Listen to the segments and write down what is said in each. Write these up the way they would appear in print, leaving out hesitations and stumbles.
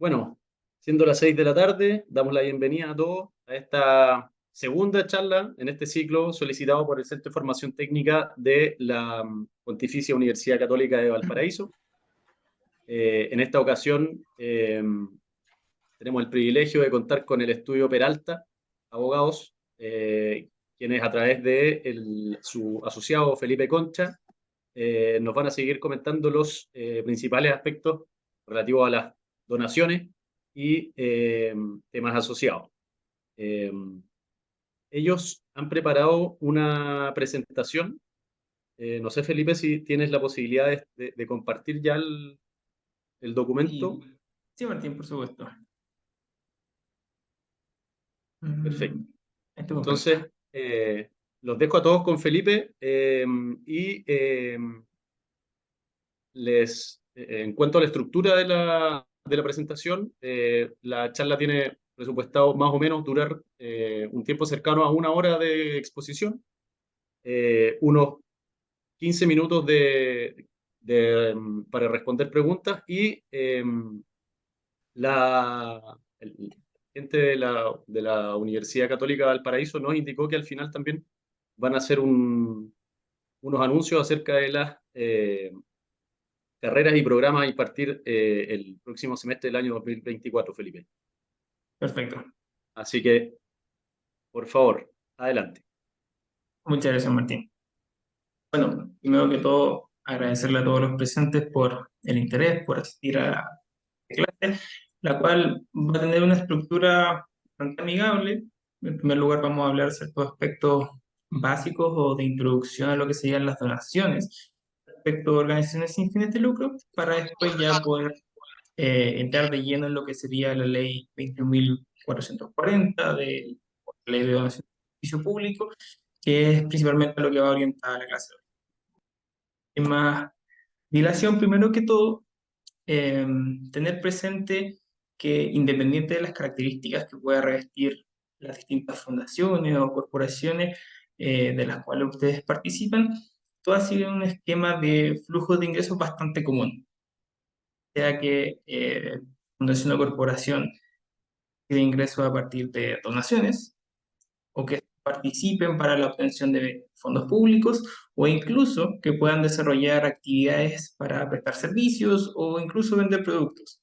Bueno, siendo las 6 de la tarde, damos la bienvenida a todos a esta segunda charla en este ciclo solicitado por el Centro de Formación Técnica de la Pontificia Universidad Católica de Valparaíso. En esta ocasión tenemos el privilegio de contar con el estudio Peralta, abogados, quienes a través de su asociado Felipe Concha nos van a seguir comentando los principales aspectos relativos a las donaciones y temas asociados. Eh, Ellos han preparado una presentación. No sé, Felipe, si tienes la posibilidad de compartir ya el Sí, documento. sí, Martín, por supuesto. Perfecto. Mm, Esto perfecto. Entonces, los dejo a todos con Felipe y en cuanto a la estructura de la presentación, la charla tiene presupuestado más o menos durar un tiempo cercano a una hora de exposición, unos 15 minutos para responder preguntas y el gente de la Universidad Católica de Valparaíso nos indicó que al final también van a hacer unos anuncios acerca de las carreras y programas a impartir el próximo semestre del año 2024, Felipe. Perfecto. Así que, por favor, adelante. Muchas gracias, Martín. Bueno, primero que todo, agradecerle a todos los presentes por el interés, por asistir a la clase, la cual va a tener una estructura bastante amigable. En primer lugar, vamos a hablar de ciertos aspectos básicos o de introducción a lo que serían las donaciones respecto a organizaciones sin fines de lucro, para después ya poder entrar de lleno en lo que sería la ley 21.440 de la ley de donación de servicio público, que es principalmente lo que va a orientar a la clase. En más dilación, primero que todo, eh, tener presente que independiente de las características que pueda revestir las distintas fundaciones o corporaciones de las cuales ustedes participan, todas siguen un esquema de flujo de ingresos bastante común, sea que fundación o corporación de ingresos a partir de donaciones o que participen para la obtención de fondos públicos o incluso que puedan desarrollar actividades para prestar servicios o incluso vender productos.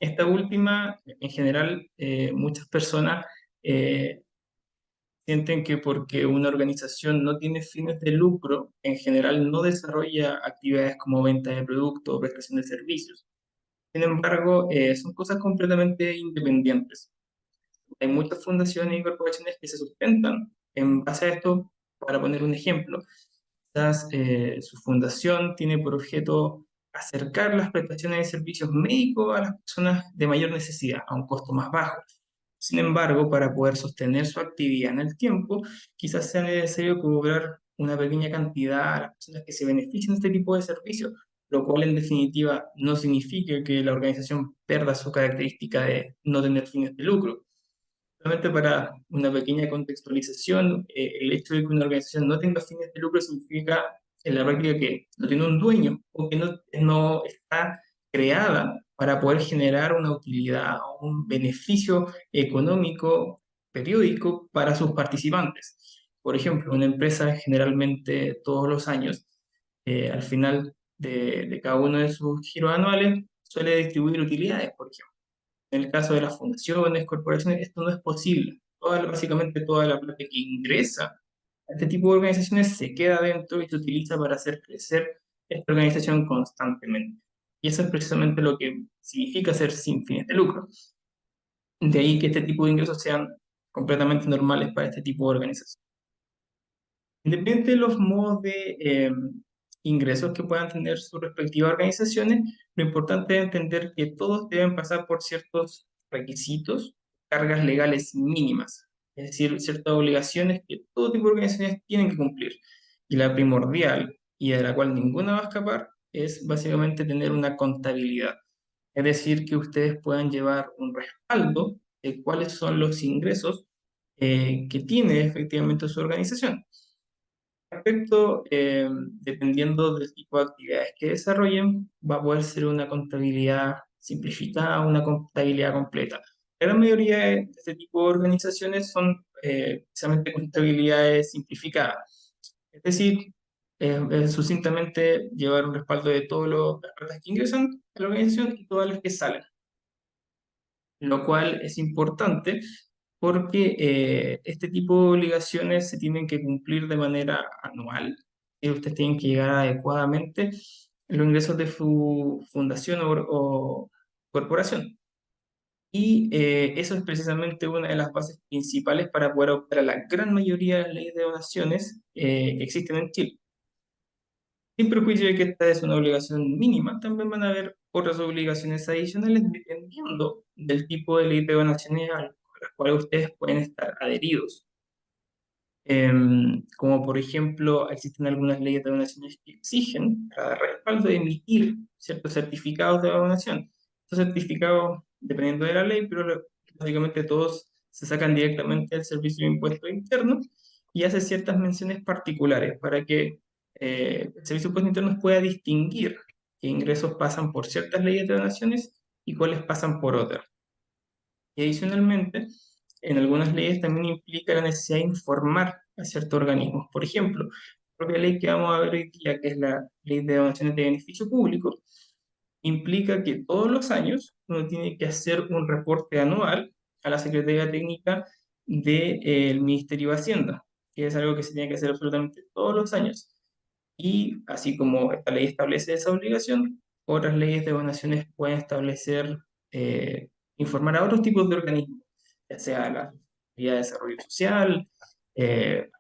Esta última, en general, muchas personas eh, sienten que porque una organización no tiene fines de lucro, en general no desarrolla actividades como venta de productos o prestación de servicios. Sin embargo, son cosas completamente independientes. Hay muchas fundaciones y corporaciones que se sustentan en base a esto. Para poner un ejemplo, quizás su fundación tiene por objeto acercar las prestaciones de servicios médicos a las personas de mayor necesidad, a un costo más bajo. Sin embargo, para poder sostener su actividad en el tiempo, quizás sea necesario cobrar una pequeña cantidad a las personas que se benefician de este tipo de servicios, lo cual en definitiva no significa que la organización pierda su característica de no tener fines de lucro. Solamente para una pequeña contextualización, el hecho de que una organización no tenga fines de lucro significa en la práctica que no tiene un dueño o que no está creada para poder generar una utilidad o un beneficio económico periódico para sus participantes. Por ejemplo, una empresa generalmente todos los años, al final de cada uno de sus giros anuales, suele distribuir utilidades, por ejemplo. En el caso de las fundaciones, corporaciones, esto no es posible. Básicamente toda la plata que ingresa a este tipo de organizaciones se queda dentro y se utiliza para hacer crecer esta organización constantemente. Y eso es precisamente lo que significa ser sin fines de lucro. De ahí que este tipo de ingresos sean completamente normales para este tipo de organizaciones. Independiente de los modos de ingresos que puedan tener sus respectivas organizaciones, lo importante es entender que todos deben pasar por ciertos requisitos, cargas legales mínimas, es decir, ciertas obligaciones que todo tipo de organizaciones tienen que cumplir. Y la primordial, y de la cual ninguna va a escapar, es básicamente tener una contabilidad. Es decir, que ustedes puedan llevar un respaldo de cuáles son los ingresos que tiene efectivamente su organización. Respecto, dependiendo del tipo de actividades que desarrollen, va a poder ser una contabilidad simplificada, una contabilidad completa. La gran mayoría de este tipo de organizaciones son precisamente contabilidades simplificadas. Es decir, sucintamente llevar un respaldo de todas las cartas que ingresan a la organización y todas las que salen, lo cual es importante porque este tipo de obligaciones se tienen que cumplir de manera anual y ustedes tienen que llegar adecuadamente los ingresos de su fundación o corporación. Y eso es precisamente una de las bases principales para poder optar a la gran mayoría de las leyes de donaciones que existen en Chile. Sin perjuicio de que esta es una obligación mínima, también van a haber otras obligaciones adicionales dependiendo del tipo de ley de donaciones a las cuales ustedes pueden estar adheridos. Como por ejemplo, existen algunas leyes de donaciones que exigen para dar respaldo de emitir ciertos certificados de donación. Estos certificados, dependiendo de la ley, pero básicamente todos se sacan directamente del Servicio de Impuestos Internos y hace ciertas menciones particulares para que el Servicio de Impuestos Internos pueda distinguir qué ingresos pasan por ciertas leyes de donaciones y cuáles pasan por otras. Y adicionalmente, en algunas leyes también implica la necesidad de informar a ciertos organismos. Por ejemplo, la propia ley que vamos a ver hoy día, que es la Ley de Donaciones de Beneficio Público, implica que todos los años uno tiene que hacer un reporte anual a la Secretaría Técnica del Ministerio de Hacienda, que es algo que se tiene que hacer absolutamente todos los años. Y así como esta ley establece esa obligación, otras leyes de donaciones pueden establecer, informar a otros tipos de organismos, ya sea la Secretaría de Desarrollo Social,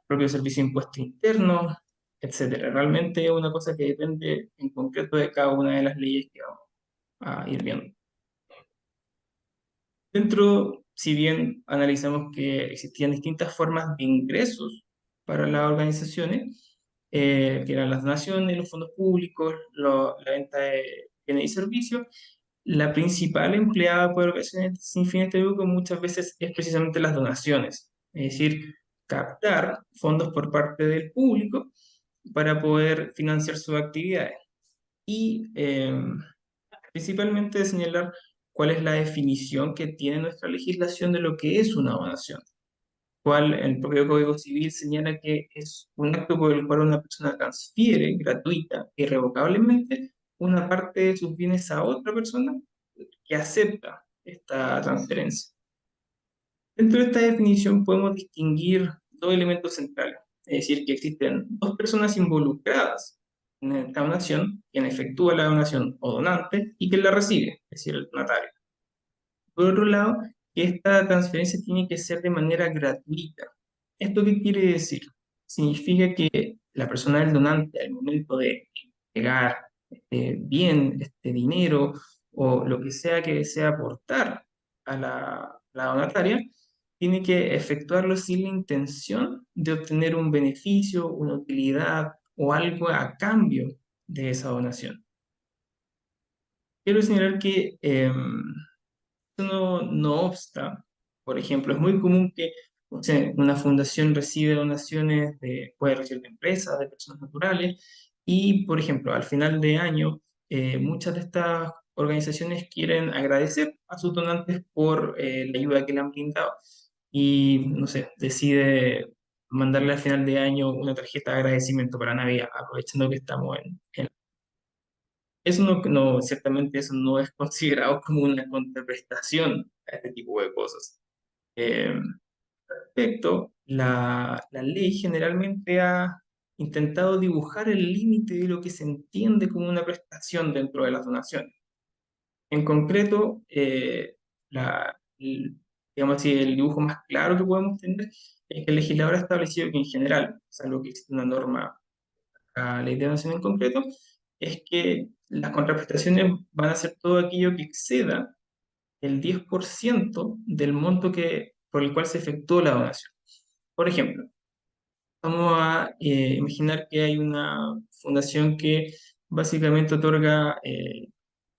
propio Servicio de Impuestos Internos, etcétera. Realmente es una cosa que depende en concreto de cada una de las leyes que vamos a ir viendo. Dentro, si bien analizamos que existían distintas formas de ingresos para las organizaciones, que eran las donaciones, los fondos públicos, la venta de bienes y servicios, la principal empleada por organizaciones sin fines de lucro muchas veces es precisamente las donaciones, es decir, captar fondos por parte del público para poder financiar sus actividades. Y principalmente de señalar cuál es la definición que tiene nuestra legislación de lo que es una donación. Cual el propio Código Civil señala que es un acto por el cual una persona transfiere gratuita e irrevocablemente una parte de sus bienes a otra persona que acepta esta transferencia. Dentro de esta definición podemos distinguir dos elementos centrales, es decir, que existen dos personas involucradas en esta donación, quien efectúa la donación o donante y quien la recibe, es decir, el donatario. Por otro lado, que esta transferencia tiene que ser de manera gratuita. ¿Esto qué quiere decir? Significa que la persona del donante, al momento de entregar este bien, este dinero o lo que sea que desea aportar a la donataria, tiene que efectuarlo sin la intención de obtener un beneficio, una utilidad o algo a cambio de esa donación. Quiero señalar que no obsta, por ejemplo, es muy común que o sea, una fundación recibe donaciones puede recibir de empresas, de personas naturales, y, por ejemplo, al final de año, muchas de estas organizaciones quieren agradecer a sus donantes por la ayuda que le han brindado y, no sé, decide mandarle al final de año una tarjeta de agradecimiento para Navidad, aprovechando que estamos en eso ciertamente eso no es considerado como una contraprestación a este tipo de cosas. Eh, Respecto, la ley generalmente ha intentado dibujar el límite de lo que se entiende como una prestación dentro de las donaciones. En concreto, digamos así, el dibujo más claro que podemos tener es que el legislador ha establecido que en general, salvo que existe una norma, la ley de donación en concreto, es que las contraprestaciones van a ser todo aquello que exceda el 10% del monto por el cual se efectuó la donación. Por ejemplo, vamos a imaginar que hay una fundación que básicamente otorga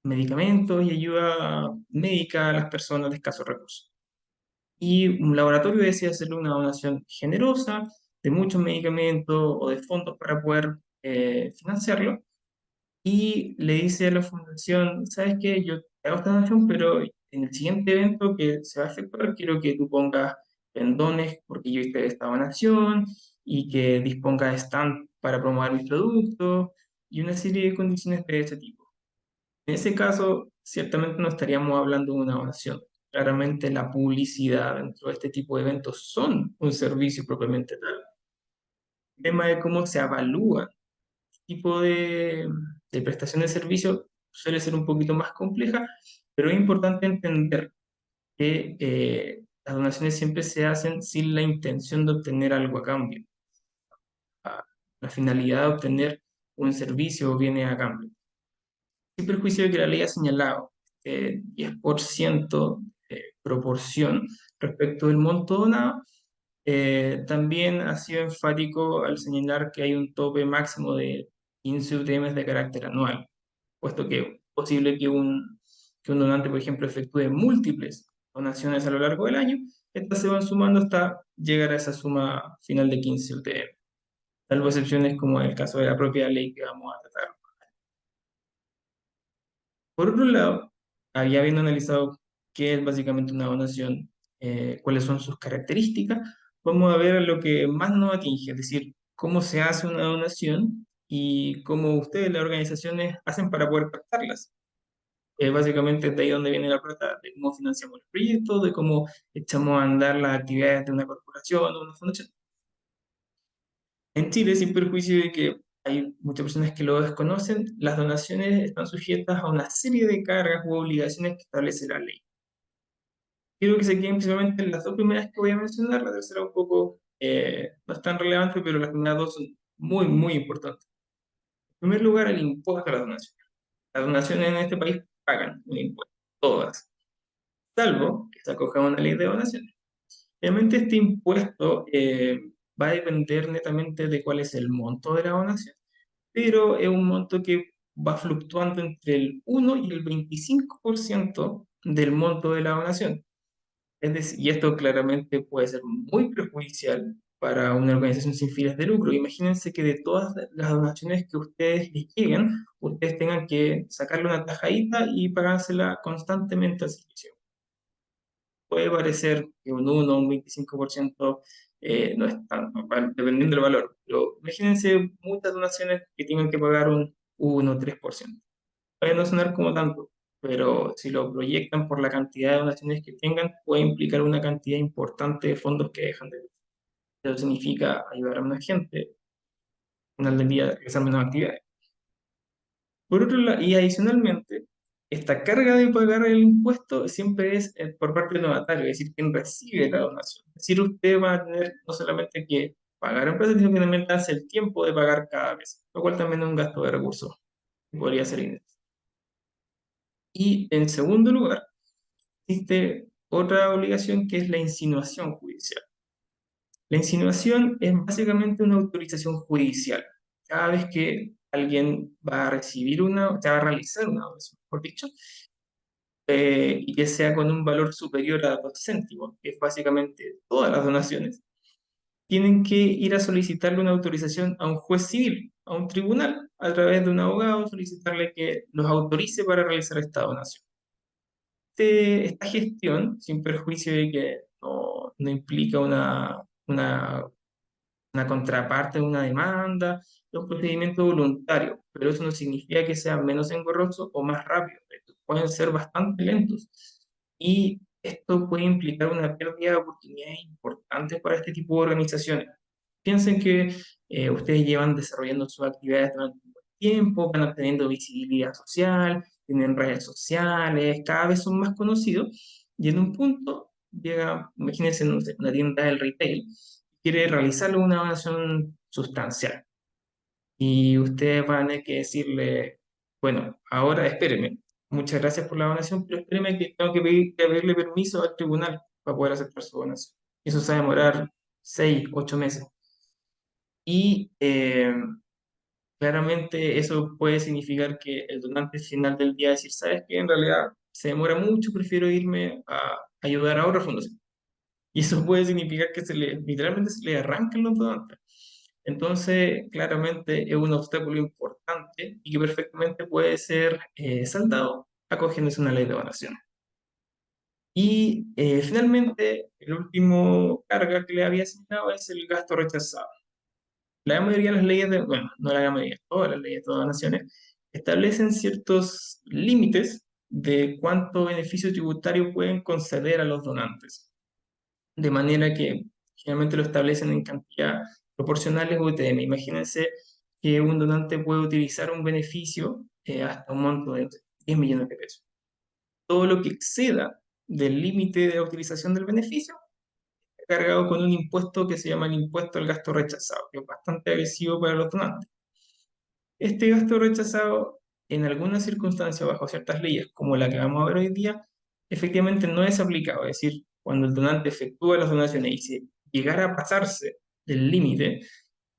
medicamentos y ayuda médica a las personas de escasos recursos. Y un laboratorio decide hacerle una donación generosa de muchos medicamentos o de fondos para poder financiarlo. y le dice a la fundación, ¿sabes qué? Yo te hago esta donación, pero en el siguiente evento que se va a efectuar, quiero que tú pongas pendones porque yo hice esta donación y que dispongas de stand para promover mis productos y una serie de condiciones de ese tipo. En ese caso, ciertamente no estaríamos hablando de una donación. Claramente la publicidad dentro de este tipo de eventos son un servicio propiamente tal. El tema de cómo se evalúa tipo de prestación de servicio suele ser un poquito más compleja, pero es importante entender que las donaciones siempre se hacen sin la intención de obtener algo a cambio. Ah, la finalidad de obtener un servicio viene a cambio. Sin perjuicio de que la ley ha señalado 10% de proporción respecto del monto donado, también ha sido enfático al señalar que hay un tope máximo de 15 UTM de carácter anual, puesto que es posible que un donante, por ejemplo, efectúe múltiples donaciones a lo largo del año, estas se van sumando hasta llegar a esa suma final de 15 UTM, salvo excepciones como en el caso de la propia ley que vamos a tratar. Por otro lado, había habiendo analizado qué es básicamente una donación, cuáles son sus características, vamos a ver lo que más nos atinge, es decir, cómo se hace una donación y cómo ustedes, las organizaciones, hacen para poder captarlas. Básicamente de ahí donde viene la plata, de cómo financiamos los proyectos, de cómo echamos a andar las actividades de una corporación o una fundación. En Chile, sin perjuicio de que hay muchas personas que lo desconocen, las donaciones están sujetas a una serie de cargas u obligaciones que establece la ley. Quiero que se queden principalmente en las dos primeras que voy a mencionar, la tercera un poco no es tan relevante, pero las primeras dos son muy, muy importantes. En primer lugar, el impuesto a las donaciones. Las donaciones en este país pagan un impuesto, todas, salvo que se acoja a una ley de donaciones. Obviamente este impuesto va a depender netamente de cuál es el monto de la donación, pero es un monto que va fluctuando entre el 1 y el 25% del monto de la donación. Es decir, y esto claramente puede ser muy perjudicial para una organización sin fines de lucro. Imagínense que de todas las donaciones que ustedes les lleguen, ustedes tengan que sacarle una tajadita y pagársela constantemente al servicio. Puede parecer que un 1 o un 25% no es tanto, dependiendo del valor, pero imagínense muchas donaciones que tengan que pagar un 1 o 3%. Puede no sonar como tanto, pero si lo proyectan por la cantidad de donaciones que tengan, puede implicar una cantidad importante de fondos que dejan de. Eso significa ayudar a una gente, una del día, realizar menos actividades. Por otro lado, y adicionalmente, esta carga de pagar el impuesto siempre es por parte del donatario, es decir, quien recibe la donación. Es decir, usted va a tener no solamente que pagar en plata, sino que también darse el tiempo de pagar cada vez, lo cual también es un gasto de recursos que podría ser innecesario. Y en segundo lugar, existe otra obligación que es la insinuación judicial. La insinuación es básicamente una autorización judicial. Cada vez que alguien va a recibir una, va a realizar una donación, mejor dicho, y que sea con un valor superior a 2 céntimos, que es básicamente todas las donaciones, tienen que ir a solicitarle una autorización a un juez civil, a un tribunal, a través de un abogado, solicitarle que los autorice para realizar esta donación. Esta gestión, sin perjuicio de que no implica una contraparte de una demanda, es un procedimiento voluntario, pero eso no significa que sea menos engorroso o más rápido. Estos pueden ser bastante lentos y esto puede implicar una pérdida de oportunidades importantes para este tipo de organizaciones. Piensen que ustedes llevan desarrollando sus actividades durante un buen tiempo, van obteniendo visibilidad social, tienen redes sociales, cada vez son más conocidos y en un punto llega, imagínense, no sé, una tienda del retail, quiere realizarle una donación sustancial. Y ustedes van a tener que decirle, bueno, ahora espéreme, muchas gracias por la donación, pero espéreme que tengo que pedirle permiso al tribunal para poder aceptar su donación. Y eso se va a demorar 6, 8 meses. Y claramente eso puede significar que el donante al final del día decir, ¿sabes qué? En realidad se demora mucho, prefiero irme a ayudar a otra fundación. Y eso puede significar que literalmente se le arranquen los donantes. Entonces, claramente es un obstáculo importante y que perfectamente puede ser saldado acogiéndose a una ley de donaciones. Y finalmente, el último carga que le había asignado es el gasto rechazado. La gran mayoría de las leyes bueno, no la gran mayoría, todas las leyes de donaciones establecen ciertos límites de cuánto beneficio tributario pueden conceder a los donantes, de manera que generalmente lo establecen en cantidad proporcionales UTM. Imagínense que un donante puede utilizar un beneficio hasta un monto de 10 millones de pesos. Todo lo que exceda del límite de utilización del beneficio está cargado con un impuesto que se llama el impuesto al gasto rechazado, que es bastante agresivo para los donantes. Este gasto rechazado, en algunas circunstancias, bajo ciertas leyes, como la que vamos a ver hoy día, efectivamente no es aplicado. Es decir, cuando el donante efectúa las donaciones y si llegara a pasarse del límite,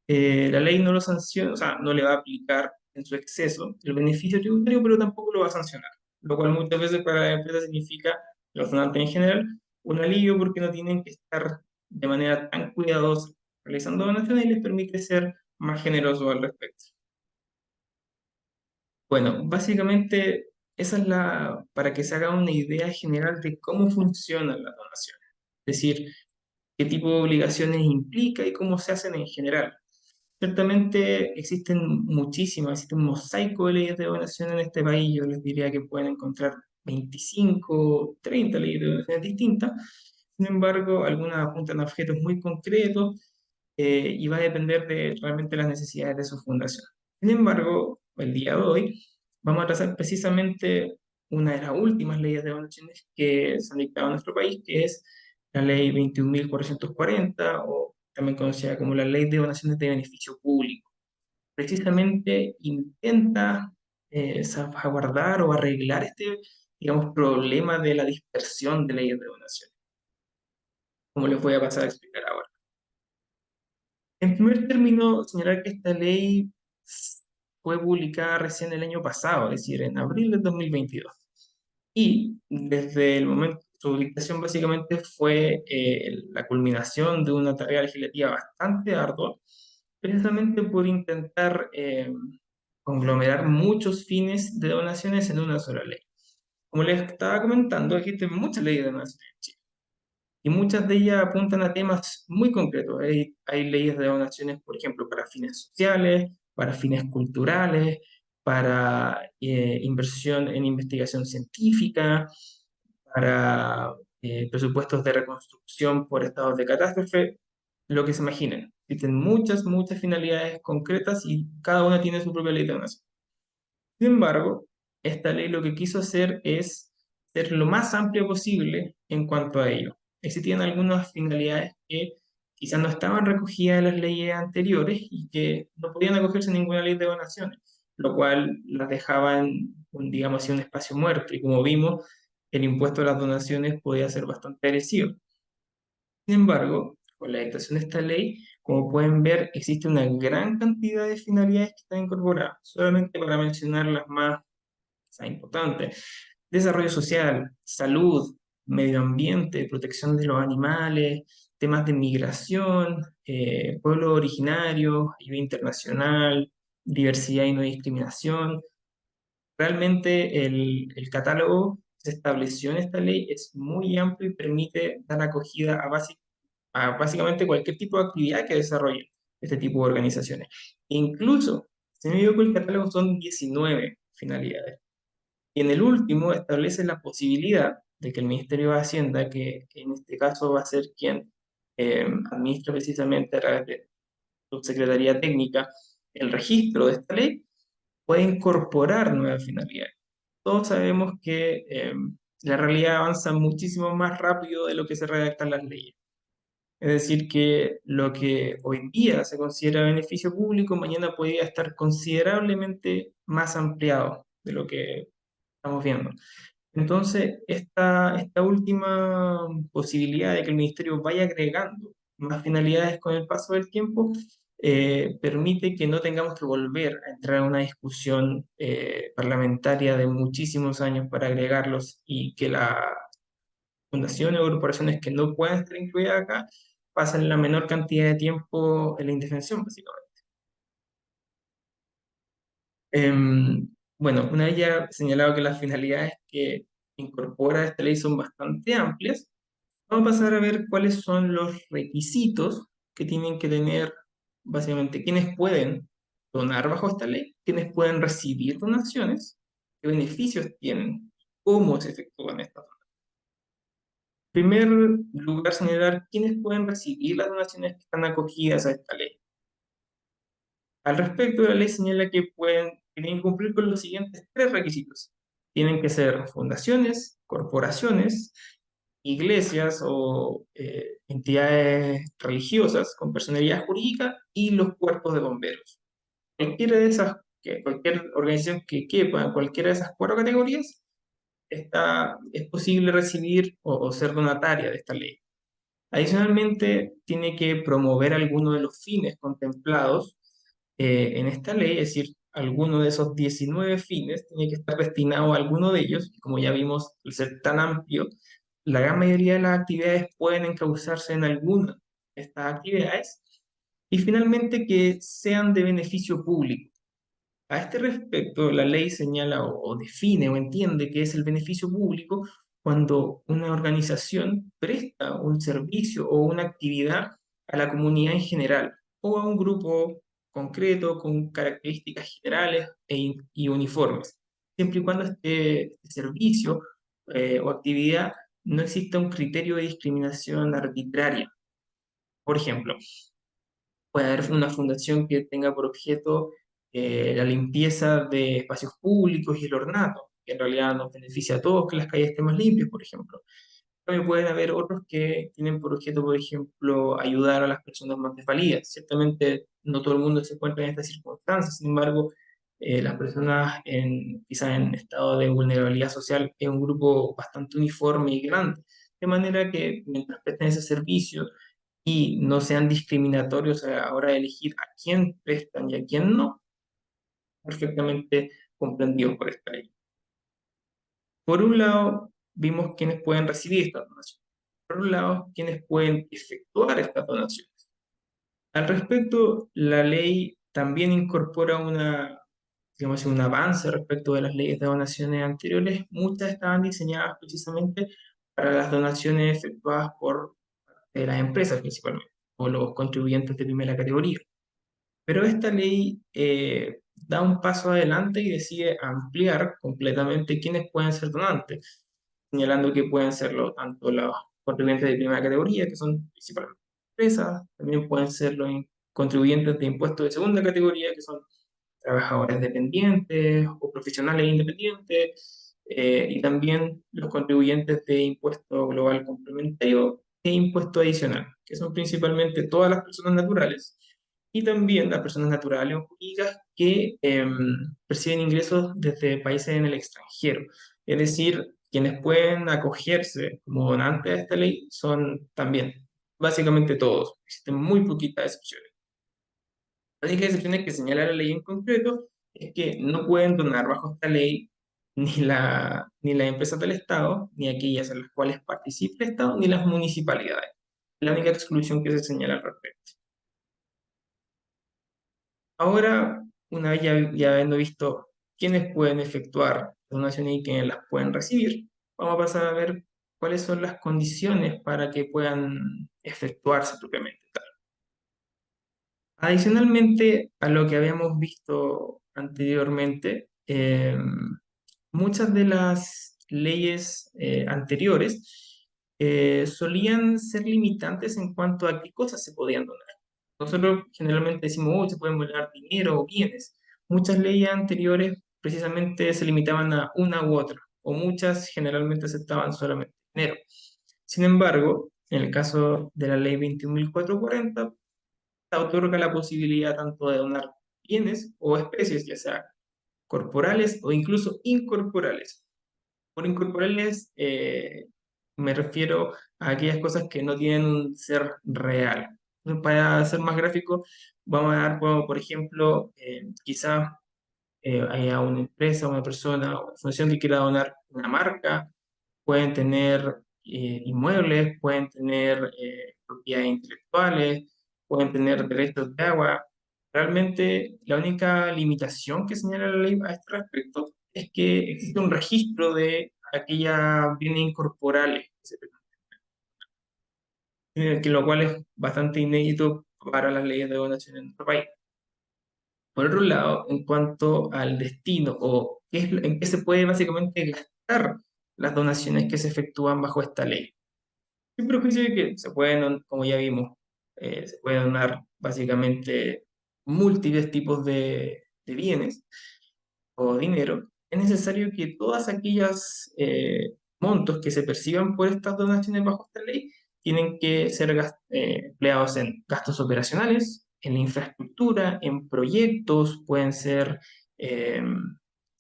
la ley no lo sanciona, o sea, no le va a aplicar en su exceso el beneficio tributario, pero tampoco lo va a sancionar. Lo cual muchas veces para la empresa significa, los donantes en general, un alivio porque no tienen que estar de manera tan cuidadosa realizando donaciones y les permite ser más generosos al respecto. Bueno, básicamente esa es para que se haga una idea general de cómo funcionan las donaciones, es decir, qué tipo de obligaciones implica y cómo se hacen en general. Ciertamente existen muchísimas, existe un mosaico de leyes de donación en este país. Yo les diría que pueden encontrar 25, 30 leyes de donaciones distintas. Sin embargo, algunas apuntan a objetos muy concretos y va a depender de realmente las necesidades de su fundación. Sin embargo, el día de hoy vamos a trazar precisamente una de las últimas leyes de donaciones que se han dictado en nuestro país, que es la ley 21.440 o también conocida como la ley de donaciones de beneficio público. Precisamente intenta salvaguardar o arreglar este, digamos, problema de la dispersión de leyes de donaciones, como les voy a pasar a explicar ahora. En primer término, señalar que esta ley fue publicada recién el año pasado, es decir, en abril del 2022. Y desde el momento, su publicación básicamente fue la culminación de una tarea legislativa bastante ardua, precisamente por intentar conglomerar muchos fines de donaciones en una sola ley. Como les estaba comentando, existen muchas leyes de donaciones en Chile y muchas de ellas apuntan a temas muy concretos. Hay leyes de donaciones, por ejemplo, para fines sociales, para fines culturales, para inversión en investigación científica, para presupuestos de reconstrucción por estados de catástrofe, lo que se imaginen. Existen muchas, muchas finalidades concretas y cada una tiene su propia ley de donación. Sin embargo, esta ley lo que quiso hacer es ser lo más amplia posible en cuanto a ello. Existían algunas finalidades que quizás no estaban recogidas en las leyes anteriores y que no podían acogerse a ninguna ley de donaciones, lo cual las dejaba en, digamos así, un espacio muerto. Y como vimos, el impuesto a las donaciones podía ser bastante agresivo. Sin embargo, con la dictación de esta ley, como pueden ver, existe una gran cantidad de finalidades que están incorporadas, solamente para mencionar las más importantes. Desarrollo social, salud, medio ambiente, protección de los animales, temas de migración, pueblos originarios, ayuda internacional, diversidad y no discriminación. Realmente el catálogo que se estableció en esta ley es muy amplio y permite dar acogida a básicamente cualquier tipo de actividad que desarrollen este tipo de organizaciones. Incluso, se me dio que el catálogo son 19 finalidades. Y en el último establece la posibilidad de que el Ministerio de Hacienda, que en este caso va a ser quien administra precisamente a través de su Secretaría Técnica el registro de esta ley, puede incorporar nuevas finalidades. Todos sabemos que la realidad avanza muchísimo más rápido de lo que se redactan las leyes. Es decir, que lo que hoy día se considera beneficio público, mañana podría estar considerablemente más ampliado de lo que estamos viendo. Entonces, esta última posibilidad de que el ministerio vaya agregando más finalidades con el paso del tiempo, permite que no tengamos que volver a entrar a una discusión parlamentaria de muchísimos años para agregarlos y que las fundaciones o corporaciones que no puedan estar incluidas acá pasen la menor cantidad de tiempo en la indefensión, básicamente. Bueno, una vez ya he señalado que las finalidades que incorpora esta ley son bastante amplias, vamos a pasar a ver cuáles son los requisitos que tienen que tener, básicamente, quienes pueden donar bajo esta ley, quienes pueden recibir donaciones, qué beneficios tienen, cómo se efectúan estas donaciones. En primer lugar, señalar quiénes pueden recibir las donaciones que están acogidas a esta ley. Al respecto, la ley señala que tienen que cumplir con los siguientes tres requisitos. Tienen que ser fundaciones, corporaciones, iglesias o entidades religiosas con personalidad jurídica y los cuerpos de bomberos. Cualquier organización que quepa en cualquiera de esas cuatro categorías, es posible recibir o ser donataria de esta ley. Adicionalmente, tiene que promover alguno de los fines contemplados en esta ley, es decir, alguno de esos 19 fines tiene que estar destinado a alguno de ellos, y como ya vimos, al ser tan amplio, la gran mayoría de las actividades pueden encauzarse en alguna de estas actividades, y finalmente que sean de beneficio público. A este respecto, la ley señala o define o entiende que es el beneficio público cuando una organización presta un servicio o una actividad a la comunidad en general o a un grupo concreto con características generales y uniformes, siempre y cuando este servicio o actividad no exista un criterio de discriminación arbitraria. Por ejemplo, puede haber una fundación que tenga por objeto la limpieza de espacios públicos y el ornato, que en realidad nos beneficia a todos que las calles estén más limpias, por ejemplo. También pueden haber otros que tienen por objeto, por ejemplo, ayudar a las personas más desvalidas. Ciertamente no todo el mundo se encuentra en estas circunstancias, sin embargo, las personas quizás en estado de vulnerabilidad social es un grupo bastante uniforme y grande, de manera que mientras presten ese servicio, y no sean discriminatorios a la hora de elegir a quién prestan y a quién no, perfectamente comprendidos por esta ley. Por un lado, vimos quiénes pueden recibir estas donaciones. Por un lado, quiénes pueden efectuar estas donaciones. Al respecto, la ley también incorpora digamos, un avance respecto de las leyes de donaciones anteriores. Muchas estaban diseñadas precisamente para las donaciones efectuadas por las empresas principalmente, o los contribuyentes de primera categoría. Pero esta ley da un paso adelante y decide ampliar completamente quiénes pueden ser donantes, señalando que pueden serlo tanto los contribuyentes de primera categoría, que son principalmente empresas, también pueden ser los contribuyentes de impuestos de segunda categoría, que son trabajadores dependientes o profesionales independientes, y también los contribuyentes de impuesto global complementario e impuesto adicional, que son principalmente todas las personas naturales y también las personas naturales o jurídicas que perciben ingresos desde países en el extranjero. Es decir, quienes pueden acogerse como donantes de esta ley son también básicamente todos. Existen muy poquitas excepciones. Las únicas excepciones que señala la ley en concreto es que no pueden donar bajo esta ley ni las empresas del Estado, ni aquellas en las cuales participe el Estado, ni las municipalidades. La única exclusión que se señala al respecto. Ahora, una vez ya habiendo visto quiénes pueden efectuar donaciones y quiénes las pueden recibir, vamos a pasar a ver cuáles son las condiciones para que puedan efectuarse propiamente. Adicionalmente a lo que habíamos visto anteriormente, muchas de las leyes anteriores solían ser limitantes en cuanto a qué cosas se podían donar. Nosotros generalmente decimos, oh, se pueden donar dinero o bienes. Muchas leyes anteriores precisamente se limitaban a una u otra, o muchas generalmente aceptaban solamente dinero. Sin embargo, en el caso de la ley 21.440, otorga la posibilidad tanto de donar bienes o especies, ya sea corporales o incluso incorporales. Por incorporales me refiero a aquellas cosas que no tienen un ser real. Para ser más gráfico, vamos a dar como, por ejemplo, quizá a una empresa, a una persona o una fundación que quiera donar una marca, pueden tener inmuebles, pueden tener propiedades intelectuales, pueden tener derechos de agua. Realmente la única limitación que señala la ley a este respecto es que existe un registro de aquellas bienes incorporales, que lo cual es bastante inédito para las leyes de donación en nuestro país. Por otro lado, en cuanto al destino o en qué se puede básicamente gastar las donaciones que se efectúan bajo esta ley. Sin prejuicio de que se pueden, como ya vimos, se pueden donar básicamente múltiples tipos de bienes o dinero, es necesario que todas aquellas montos que se perciban por estas donaciones bajo esta ley tienen que ser empleados en gastos operacionales, en la infraestructura, en proyectos, pueden ser eh,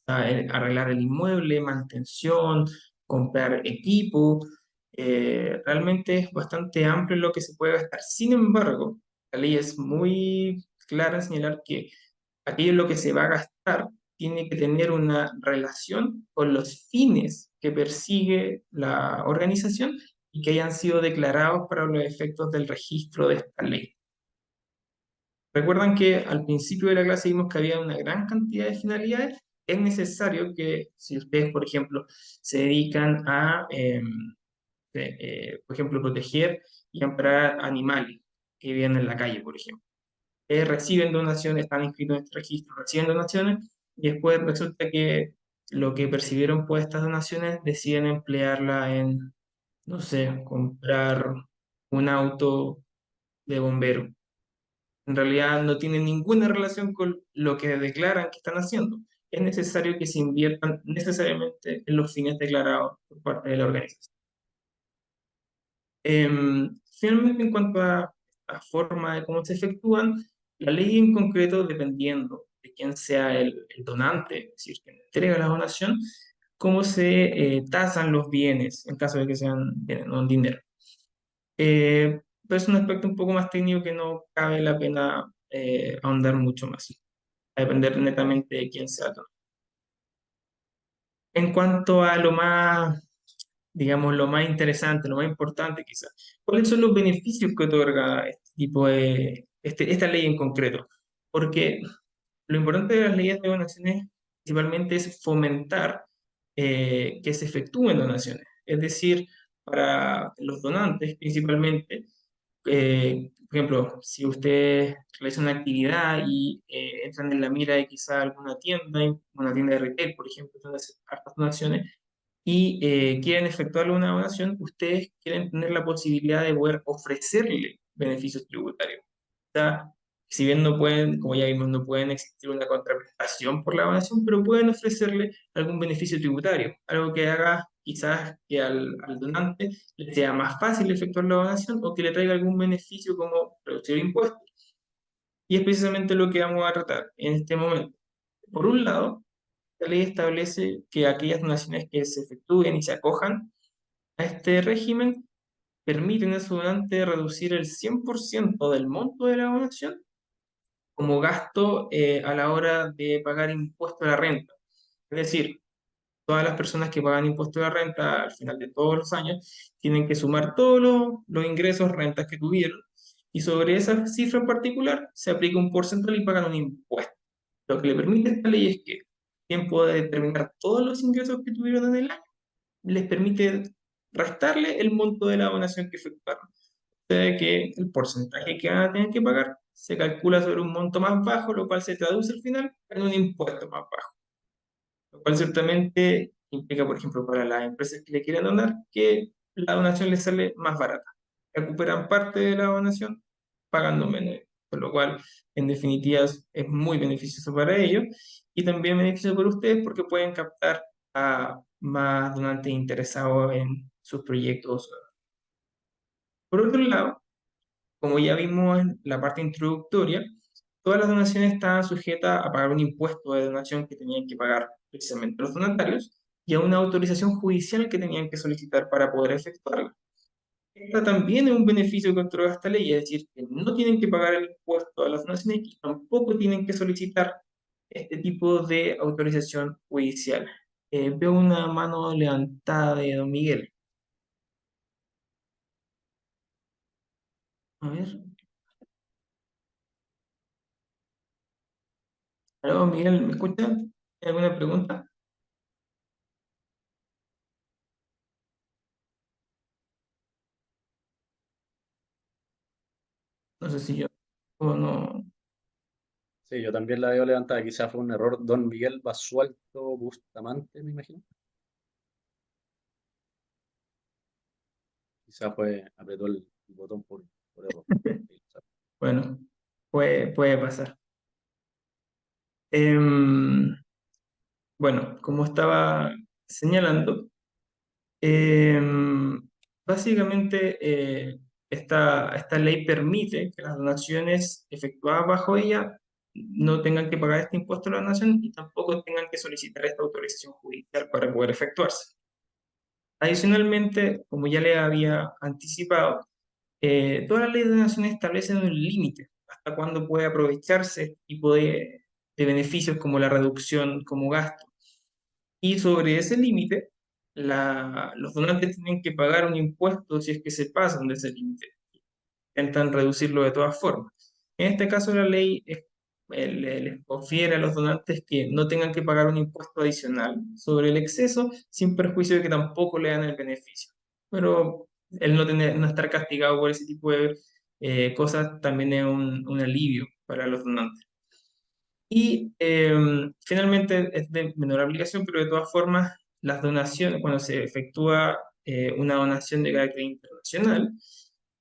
arreglar el inmueble, mantención, comprar equipo. Realmente es bastante amplio lo que se puede gastar. Sin embargo, la ley es muy clara en señalar que aquello en lo que se va a gastar tiene que tener una relación con los fines que persigue la organización y que hayan sido declarados para los efectos del registro de esta ley. Recuerdan que al principio de la clase vimos que había una gran cantidad de finalidades. Es necesario que si ustedes, por ejemplo, se dedican a, por ejemplo, proteger y amparar animales que viven en la calle, por ejemplo, reciben donaciones, están inscritos en este registro, reciben donaciones y después resulta que lo que percibieron por estas donaciones deciden emplearla en, no sé, comprar un auto de bombero. En realidad no tiene ninguna relación con lo que declaran que están haciendo. Es necesario que se inviertan necesariamente en los fines declarados por parte de la organización. Finalmente, en cuanto a la forma de cómo se efectúan, la ley en concreto, dependiendo de quién sea el donante, es decir, quien entrega la donación, cómo se tasan los bienes en caso de que sean bienes, no dinero. Pero es un aspecto un poco más técnico que no cabe la pena ahondar mucho más. Va a depender netamente de quién sea el donante. En cuanto a lo más, digamos, lo más interesante, lo más importante quizás. ¿Cuáles son los beneficios que otorga este tipo esta ley en concreto? Porque lo importante de las leyes de donaciones principalmente es fomentar que se efectúen donaciones. Es decir, para los donantes principalmente, por ejemplo, si usted realiza una actividad y entran en la mira de quizá alguna tienda, una tienda de retail, por ejemplo, donde hacen hartas donaciones, y quieren efectuarle una donación, ustedes quieren tener la posibilidad de poder ofrecerle beneficios tributarios. O sea, si bien no pueden, como ya vimos, no pueden existir una contraprestación por la donación, pero pueden ofrecerle algún beneficio tributario, algo que haga quizás que al donante le sea más fácil efectuar la donación o que le traiga algún beneficio como reducir impuestos. Y es precisamente lo que vamos a tratar en este momento. Por un lado, la ley establece que aquellas donaciones que se efectúen y se acojan a este régimen permiten a su donante reducir el 100% del monto de la donación como gasto a la hora de pagar impuesto a la renta. Es decir, todas las personas que pagan impuesto a la renta al final de todos los años tienen que sumar todos los ingresos, rentas que tuvieron, y sobre esa cifra en particular se aplica un porcentaje y pagan un impuesto. Lo que le permite esta ley es que quien pueda determinar todos los ingresos que tuvieron en el año, les permite restarle el monto de la donación que efectuaron. De que el porcentaje que van a tener que pagar se calcula sobre un monto más bajo, lo cual se traduce al final en un impuesto más bajo. Lo cual ciertamente implica, por ejemplo, para las empresas que le quieran donar, que la donación les sale más barata. Recuperan parte de la donación pagando menos, por lo cual, en definitiva, es muy beneficioso para ellos y también beneficioso para ustedes porque pueden captar a más donantes interesados en sus proyectos. Por otro lado, como ya vimos en la parte introductoria, todas las donaciones estaban sujetas a pagar un impuesto de donación que tenían que pagar precisamente los donatarios y a una autorización judicial que tenían que solicitar para poder efectuarla. Esta también es un beneficio que otorga esta ley, es decir, que no tienen que pagar el impuesto a las donaciones y tampoco tienen que solicitar este tipo de autorización judicial. Veo una mano levantada de don Miguel. A ver. Aló, Miguel, ¿me escuchas? ¿Hay alguna pregunta? No sé si yo o no. Sí, yo también la veo levantada. Quizás fue un error. Don Miguel Basualto Bustamante, me imagino. Quizás apretó el botón por error. Bueno, puede pasar. Em, bueno, como estaba señalando, em, básicamente esta ley permite que las donaciones efectuadas bajo ella no tengan que pagar este impuesto a la donación y tampoco tengan que solicitar esta autorización judicial para poder efectuarse. Adicionalmente, como ya le había anticipado, todas las leyes de donaciones establecen un límite hasta cuándo puede aprovecharse tipo de beneficios como la reducción como gasto. Y sobre ese límite, los donantes tienen que pagar un impuesto si es que se pasan de ese límite. Intentan reducirlo de todas formas. En este caso, la ley les confiere a los donantes que no tengan que pagar un impuesto adicional sobre el exceso, sin perjuicio de que tampoco le dan el beneficio. Pero el no estar castigado por ese tipo de cosas también es un alivio para los donantes. Y finalmente es de menor aplicación, pero de todas formas, las donaciones, cuando se efectúa una donación de carácter internacional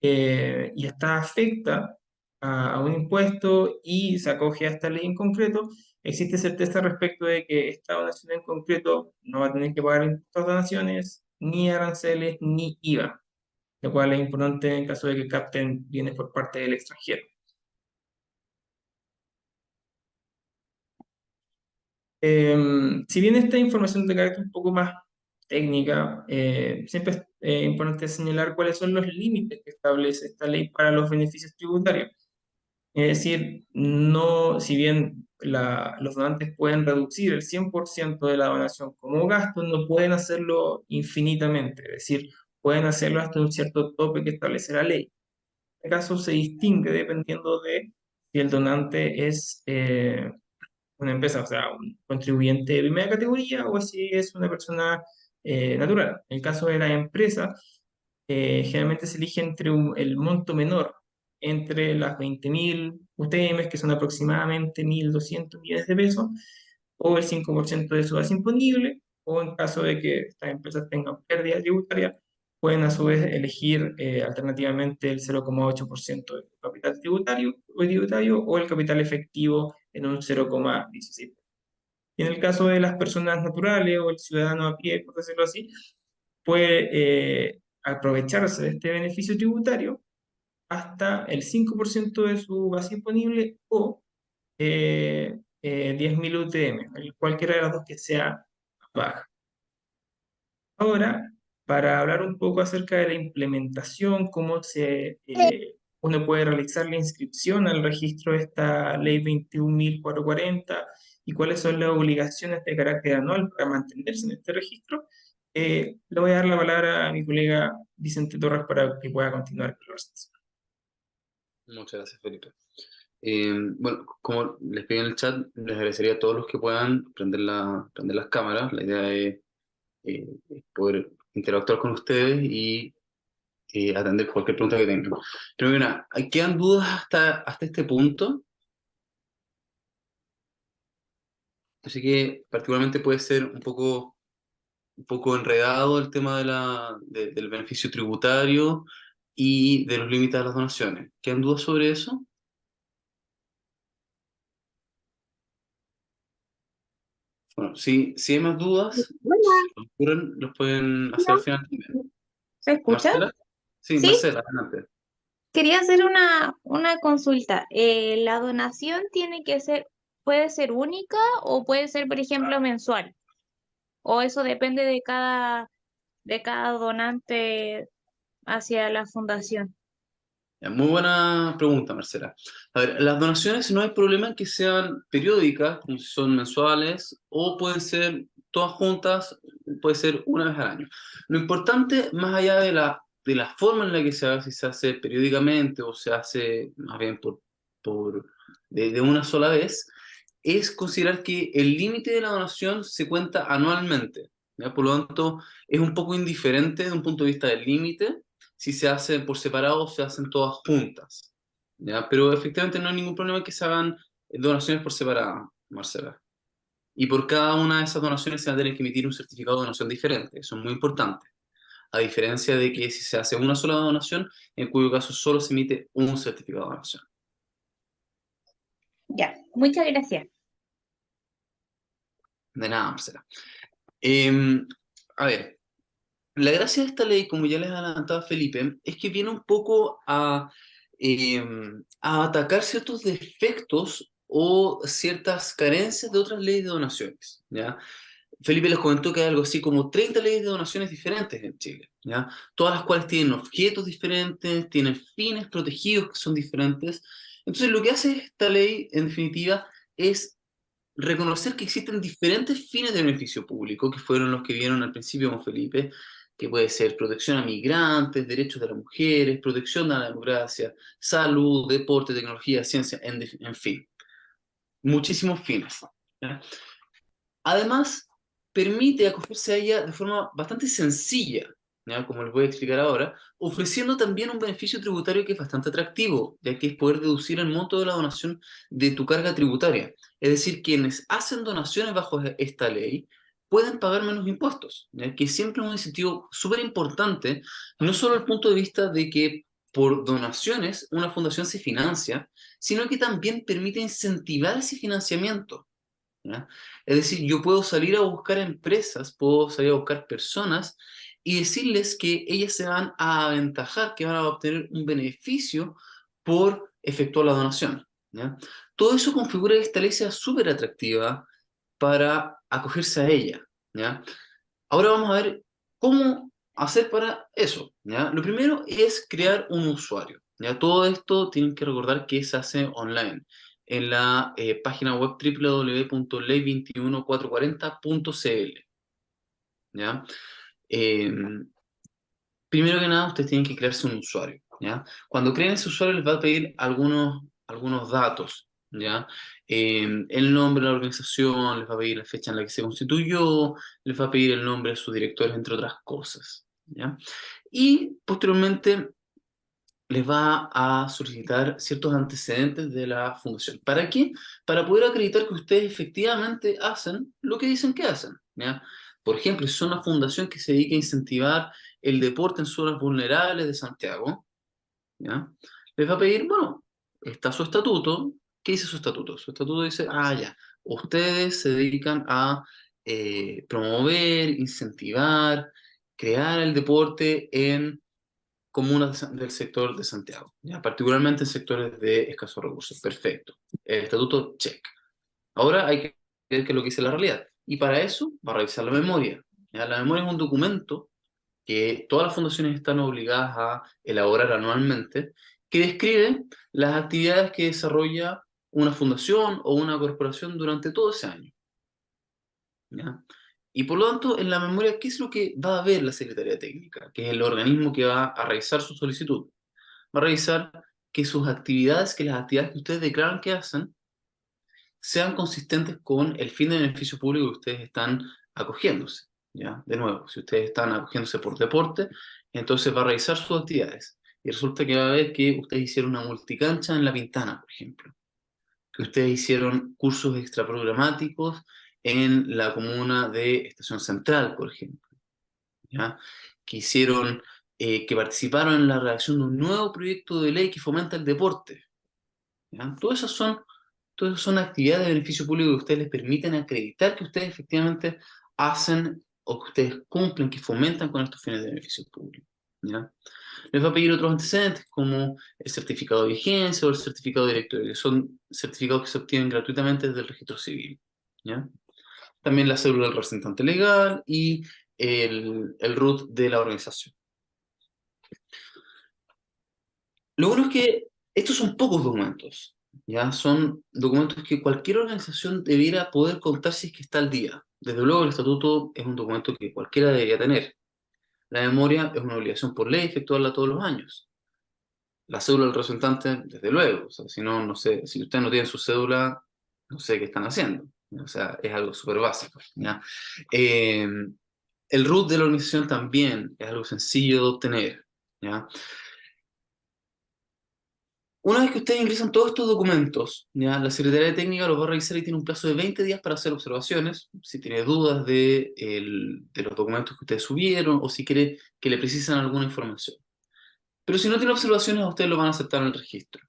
y esta afecta a un impuesto y se acoge a esta ley en concreto, existe certeza respecto de que esta donación en concreto no va a tener que pagar impuestos a donaciones, ni aranceles, ni IVA, lo cual es importante en caso de que capten bienes por parte del extranjero. Si bien esta información de carácter un poco más técnica, siempre es importante señalar cuáles son los límites que establece esta ley para los beneficios tributarios. Es decir, no, si bien los donantes pueden reducir el 100% de la donación como gasto, no pueden hacerlo infinitamente, es decir, pueden hacerlo hasta un cierto tope que establece la ley. En este caso se distingue dependiendo de si el donante es una empresa, o sea, un contribuyente de primera categoría o si es una persona natural. En el caso de la empresa, generalmente se elige entre el monto menor, entre las 20.000 UTM, que son aproximadamente 1.200 millones de pesos, o el 5% de su base imponible, o en caso de que estas empresas tengan pérdida tributaria, pueden a su vez elegir alternativamente el 0,8% del capital tributario o el capital efectivo en un 0,16. Y en el caso de las personas naturales o el ciudadano a pie, por decirlo así, puede aprovecharse de este beneficio tributario hasta el 5% de su base imponible o 10.000 UTM, cualquiera de las dos que sea baja. Ahora, para hablar un poco acerca de la implementación, uno puede realizar la inscripción al registro de esta ley 21.440 y cuáles son las obligaciones de carácter anual para mantenerse en este registro, le voy a dar la palabra a mi colega Vicente Torres para que pueda continuar con la presentación. Muchas gracias, Felipe. Bueno, como les pedí en el chat, les agradecería a todos los que puedan prender las cámaras. La idea es poder interactuar con ustedes y atender cualquier pregunta que tengan. Pero mira, ¿quedan dudas hasta este punto? Así que particularmente puede ser un poco enredado el tema del beneficio tributario y de los límites de las donaciones. ¿Quedan dudas sobre eso? Bueno, si hay más dudas, Hola, si se ocurren, los pueden hacer al hola, final también. ¿se escucha? ¿Marcela? Sí, Sí, Marcela, adelante. quería hacer una consulta. ¿La donación puede ser única o puede ser, por ejemplo, mensual? ¿O eso depende de cada donante hacia la fundación? Ya, muy buena pregunta, Marcela. A ver, las donaciones no hay problema en que sean periódicas, como si son mensuales, o pueden ser todas juntas, puede ser una vez al año. Lo importante, más allá de la de la forma en la que se hace, si se hace periódicamente o se hace más bien de una sola vez, es considerar que el límite de la donación se cuenta anualmente, ¿ya? Por lo tanto, es un poco indiferente desde un punto de vista del límite, si se hace por separado o se hacen todas juntas, ¿ya? Pero efectivamente no hay ningún problema en que se hagan donaciones por separado, Marcela. Y por cada una de esas donaciones se va a tener que emitir un certificado de donación diferente, eso es muy importante. A diferencia de que si se hace una sola donación, en cuyo caso solo se emite un certificado de donación. Ya, muchas gracias. De nada, Marcela. A ver, la gracia de esta ley, como ya les adelantaba Felipe, es que viene un poco a atacar ciertos defectos o ciertas carencias de otras leyes de donaciones, ¿ya? Felipe les comentó que hay algo así como 30 leyes de donaciones diferentes en Chile, ¿ya? Todas las cuales tienen objetos diferentes, tienen fines protegidos que son diferentes. Entonces, lo que hace esta ley, en definitiva, es reconocer que existen diferentes fines de beneficio público, que fueron los que vieron al principio con Felipe, que puede ser protección a migrantes, derechos de las mujeres, protección a la democracia, salud, deporte, tecnología, ciencia, en fin, muchísimos fines, ¿ya? Además, permite acogerse a ella de forma bastante sencilla, ¿ya? Como les voy a explicar ahora, ofreciendo también un beneficio tributario que es bastante atractivo, ya que es poder deducir el monto de la donación de tu carga tributaria. Es decir, quienes hacen donaciones bajo esta ley pueden pagar menos impuestos, ¿ya? Que siempre es un incentivo súper importante, no solo desde el punto de vista de que por donaciones una fundación se financia, sino que también permite incentivar ese financiamiento, ¿ya? Es decir, yo puedo salir a buscar empresas, puedo salir a buscar personas y decirles que ellas se van a aventajar, que van a obtener un beneficio por efectuar la donación, ¿ya? Todo eso configura que esta ley sea súper atractiva para acogerse a ella, ¿ya? Ahora vamos a ver cómo hacer para eso, ¿ya? Lo primero es crear un usuario, ¿ya? Todo esto tienen que recordar que se hace online en la página web www.ley21440.cl, ¿ya? Eh, Primero que nada, ustedes tienen que crearse un usuario, ¿ya? Cuando creen ese usuario les va a pedir algunos datos, ¿ya? El nombre de la organización, les va a pedir la fecha en la que se constituyó, les va a pedir el nombre de sus directores, entre otras cosas, ¿ya? Y posteriormente les va a solicitar ciertos antecedentes de la fundación. ¿Para qué? Para poder acreditar que ustedes efectivamente hacen lo que dicen que hacen, ¿ya? Por ejemplo, si son una fundación que se dedica a incentivar el deporte en zonas vulnerables de Santiago, ¿ya? Les va a pedir, bueno, está su estatuto. ¿Qué dice su estatuto? Su estatuto dice, ya, ustedes se dedican a promover, incentivar, crear el deporte en comunas del sector de Santiago, ¿ya? Particularmente en sectores de escasos recursos. Perfecto. El estatuto, check. Ahora hay que ver qué es lo que dice la realidad. Y para eso va a revisar la memoria, ¿ya? La memoria es un documento que todas las fundaciones están obligadas a elaborar anualmente, que describe las actividades que desarrolla una fundación o una corporación durante todo ese año, ¿ya? Y por lo tanto, en la memoria, ¿qué es lo que va a ver la Secretaría Técnica? Que es el organismo que va a revisar su solicitud. Va a revisar que sus actividades, que las actividades que ustedes declaran que hacen, sean consistentes con el fin de beneficio público que ustedes están acogiéndose, ¿ya? De nuevo, si ustedes están acogiéndose por deporte, entonces va a revisar sus actividades. Y resulta que va a ver que ustedes hicieron una multicancha en La Pintana, por ejemplo. Que ustedes hicieron cursos extraprogramáticos en la comuna de Estación Central, por ejemplo, ¿ya? Que hicieron, que participaron en la redacción de un nuevo proyecto de ley que fomenta el deporte, ¿ya? Todas esas son actividades de beneficio público que ustedes les permiten acreditar que ustedes efectivamente hacen o que ustedes cumplen, que fomentan con estos fines de beneficio público, ¿ya? Les va a pedir otros antecedentes como el certificado de vigencia o el certificado directorio, que son certificados que se obtienen gratuitamente desde el registro civil, ¿ya? También la cédula del representante legal y el RUT de la organización. Lo bueno es que estos son pocos documentos, ¿ya? Son documentos que cualquier organización debiera poder contar si es que está al día. Desde luego el estatuto es un documento que cualquiera debería tener, La memoria es una obligación por ley efectuarla todos los años. La cédula del representante, desde luego. O sea, si no, no sé, si usted no tiene su cédula, no sé qué están haciendo. O sea, es algo súper básico, ¿ya? El root de la organización también es algo sencillo de obtener, ¿ya? Una vez que ustedes ingresan todos estos documentos, ¿ya? La Secretaría de Técnica los va a revisar y tiene un plazo de 20 días para hacer observaciones. Si tiene dudas de los documentos que ustedes subieron o si quiere que le precisan alguna información. Pero si no tiene observaciones, a ustedes lo van a aceptar en el registro.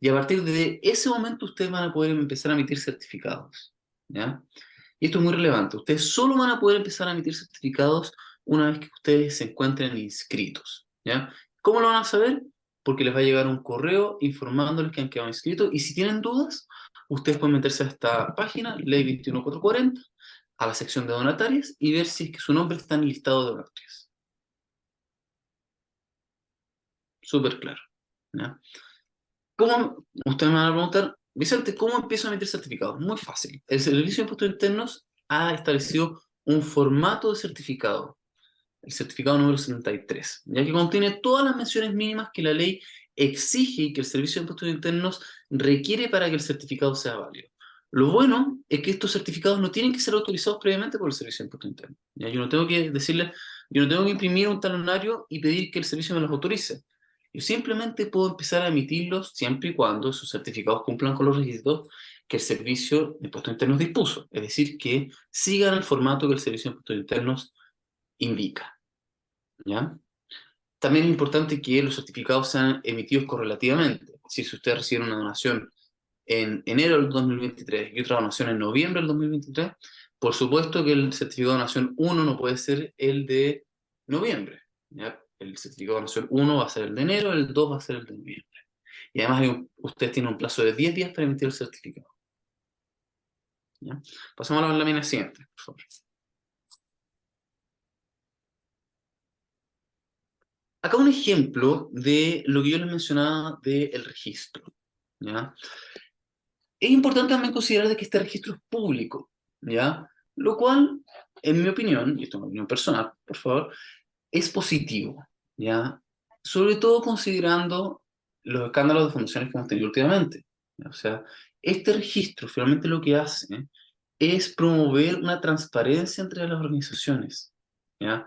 Y a partir de ese momento, ustedes van a poder empezar a emitir certificados, ¿ya? Y esto es muy relevante. Ustedes solo van a poder empezar a emitir certificados una vez que ustedes se encuentren inscritos, ¿ya? ¿Cómo lo van a saber? Porque les va a llegar un correo informándoles que han quedado inscritos, y si tienen dudas, ustedes pueden meterse a esta página, Ley 21440, a la sección de donatarias y ver si es que su nombre está en el listado de donatarias. Súper claro, ¿ya? ¿Cómo? Ustedes me van a preguntar, Vicente, ¿cómo empiezo a emitir certificados? Muy fácil. El Servicio de Impuestos Internos ha establecido un formato de certificado, el certificado número 73, ya que contiene todas las menciones mínimas que la ley exige y que el Servicio de Impuestos Internos requiere para que el certificado sea válido. Lo bueno es que estos certificados no tienen que ser autorizados previamente por el Servicio de Impuestos Internos. ¿Ya? Yo no tengo que decirle, yo no tengo que imprimir un talonario y pedir que el servicio me los autorice. Yo simplemente puedo empezar a emitirlos siempre y cuando esos certificados cumplan con los requisitos que el Servicio de Impuestos Internos dispuso. Es decir, que sigan el formato que el Servicio de Impuestos Internos indica, ¿ya? También es importante que los certificados sean emitidos correlativamente. Es decir, si usted recibe una donación en enero del 2023 y otra donación en noviembre del 2023, por supuesto que el certificado de donación 1 no puede ser el de noviembre, ¿ya? El certificado de donación 1 va a ser el de enero, el 2 va a ser el de noviembre. Y además usted tiene un plazo de 10 días para emitir el certificado, ¿ya? Pasamos a la lámina siguiente, por favor. Acá un ejemplo de lo que yo les mencionaba del registro, ¿ya? Es importante también considerar de que este registro es público, ¿ya? Lo cual, en mi opinión, y esto es una opinión personal, por favor, es positivo, ¿ya? Sobre todo considerando los escándalos de fundaciones que hemos tenido últimamente, ¿ya? O sea, este registro finalmente lo que hace es promover una transparencia entre las organizaciones, ¿ya?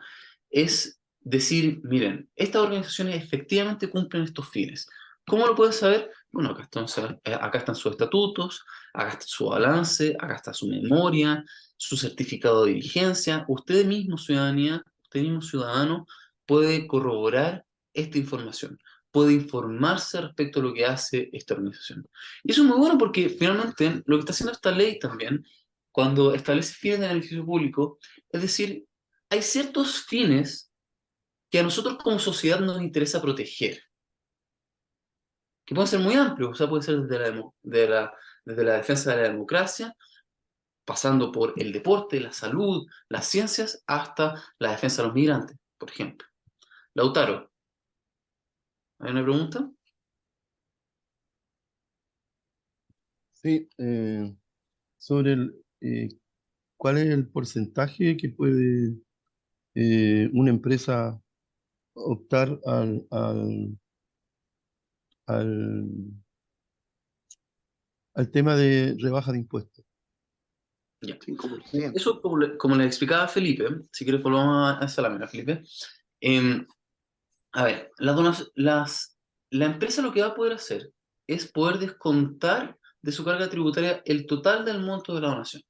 Es decir, miren, estas organizaciones efectivamente cumplen estos fines. ¿Cómo lo puedes saber? Bueno, acá están sus estatutos, acá está su balance, acá está su memoria, su certificado de diligencia. Usted mismo, ciudadanía, usted mismo ciudadano, puede corroborar esta información, puede informarse respecto a lo que hace esta organización. Y eso es muy bueno porque finalmente lo que está haciendo esta ley también, cuando establece fines de beneficio público, es decir, hay ciertos fines que a nosotros como sociedad nos interesa proteger, que pueden ser muy amplios, o sea, puede ser desde la defensa de la democracia, pasando por el deporte, la salud, las ciencias, hasta la defensa de los migrantes, por ejemplo. Lautaro, ¿hay una pregunta? Sí, sobre cuál es el porcentaje que puede una empresa optar al, al tema de rebaja de impuestos. Ya. 5%. Eso, como le explicaba Felipe, si quieres volvamos a esa lámina, Felipe. A ver, la empresa lo que va a poder hacer es poder descontar de su carga tributaria el total del monto de la donación.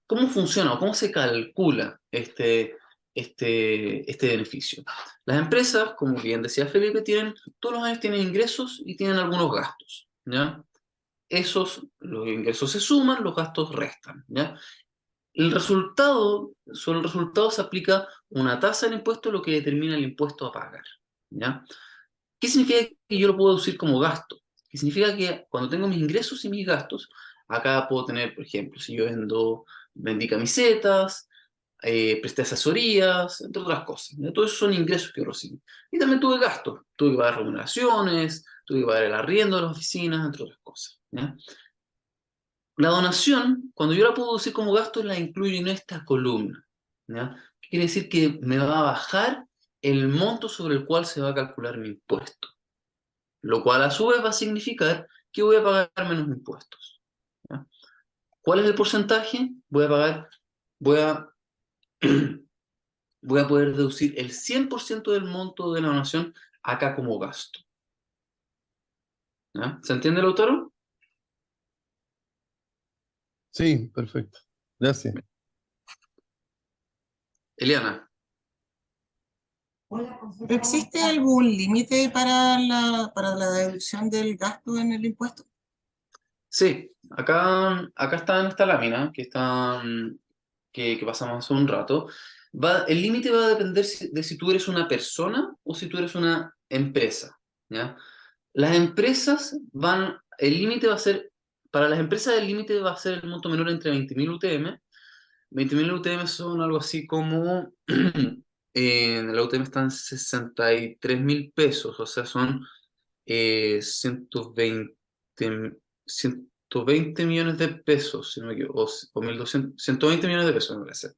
¿Cómo funciona o cómo se calcula este beneficio? Las empresas, como bien decía Felipe, todos los años tienen ingresos y tienen algunos gastos, ¿ya? Los ingresos se suman, los gastos restan, ¿ya? Sobre el resultado se aplica una tasa del impuesto, lo que determina el impuesto a pagar, ¿ya? ¿Qué significa que yo lo puedo deducir como gasto? Que significa que cuando tengo mis ingresos y mis gastos, acá puedo tener, por ejemplo, si yo vendí camisetas, presté asesorías, entre otras cosas, ¿ya? Todos esos son ingresos que recibí. Y también tuve gastos, tuve que pagar remuneraciones, tuve que pagar el arriendo de las oficinas, entre otras cosas, ¿ya? La donación, cuando yo la puedo deducir como gasto, la incluyo en esta columna, ¿ya? ¿Qué quiere decir? Que me va a bajar el monto sobre el cual se va a calcular mi impuesto, lo cual a su vez va a significar que voy a pagar menos impuestos. ¿Ya? ¿Cuál es el porcentaje? Voy a, voy a poder deducir el 100% del monto de la donación acá como gasto. ¿Ya? ¿Se entiende, Lautaro? Sí, perfecto. Gracias. Eliana. ¿Existe algún límite para la deducción del gasto en el impuesto? Sí, acá está en esta lámina que pasamos hace un rato. El límite va a depender de si tú eres una persona o si tú eres una empresa. ¿Ya? Las empresas el límite va a ser, para las empresas el límite va a ser el monto menor entre 20.000 UTM. 20.000 UTM son algo así como, en la UTM están 63.000 pesos, o sea, son 120, 120 millones de pesos, si no me equivoco, o 1.200, 120 millones de pesos, me parece.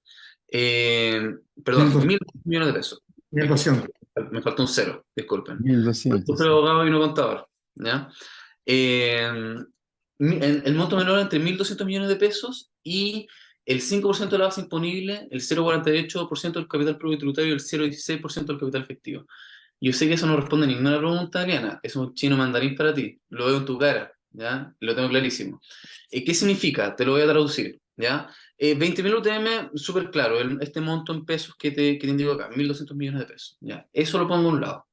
Perdón, 1.000 millones de pesos. 1.200. Me faltó un cero, disculpen. 1.200. Yo soy abogado y no contador, ¿ya? El monto menor entre 1.200 millones de pesos y el 5% de la base imponible, el 0,48% del capital propio tributario y el 0,16% del capital efectivo. Yo sé que eso no responde a ninguna pregunta, Ariana. Es un chino mandarín para ti. Lo veo en tu cara, ¿ya? Lo tengo clarísimo. ¿Qué significa? Te lo voy a traducir, ¿ya? 20.000 UTM, súper claro. Este monto en pesos que te indico acá, 1.200 millones de pesos, ¿ya? Eso lo pongo a un lado.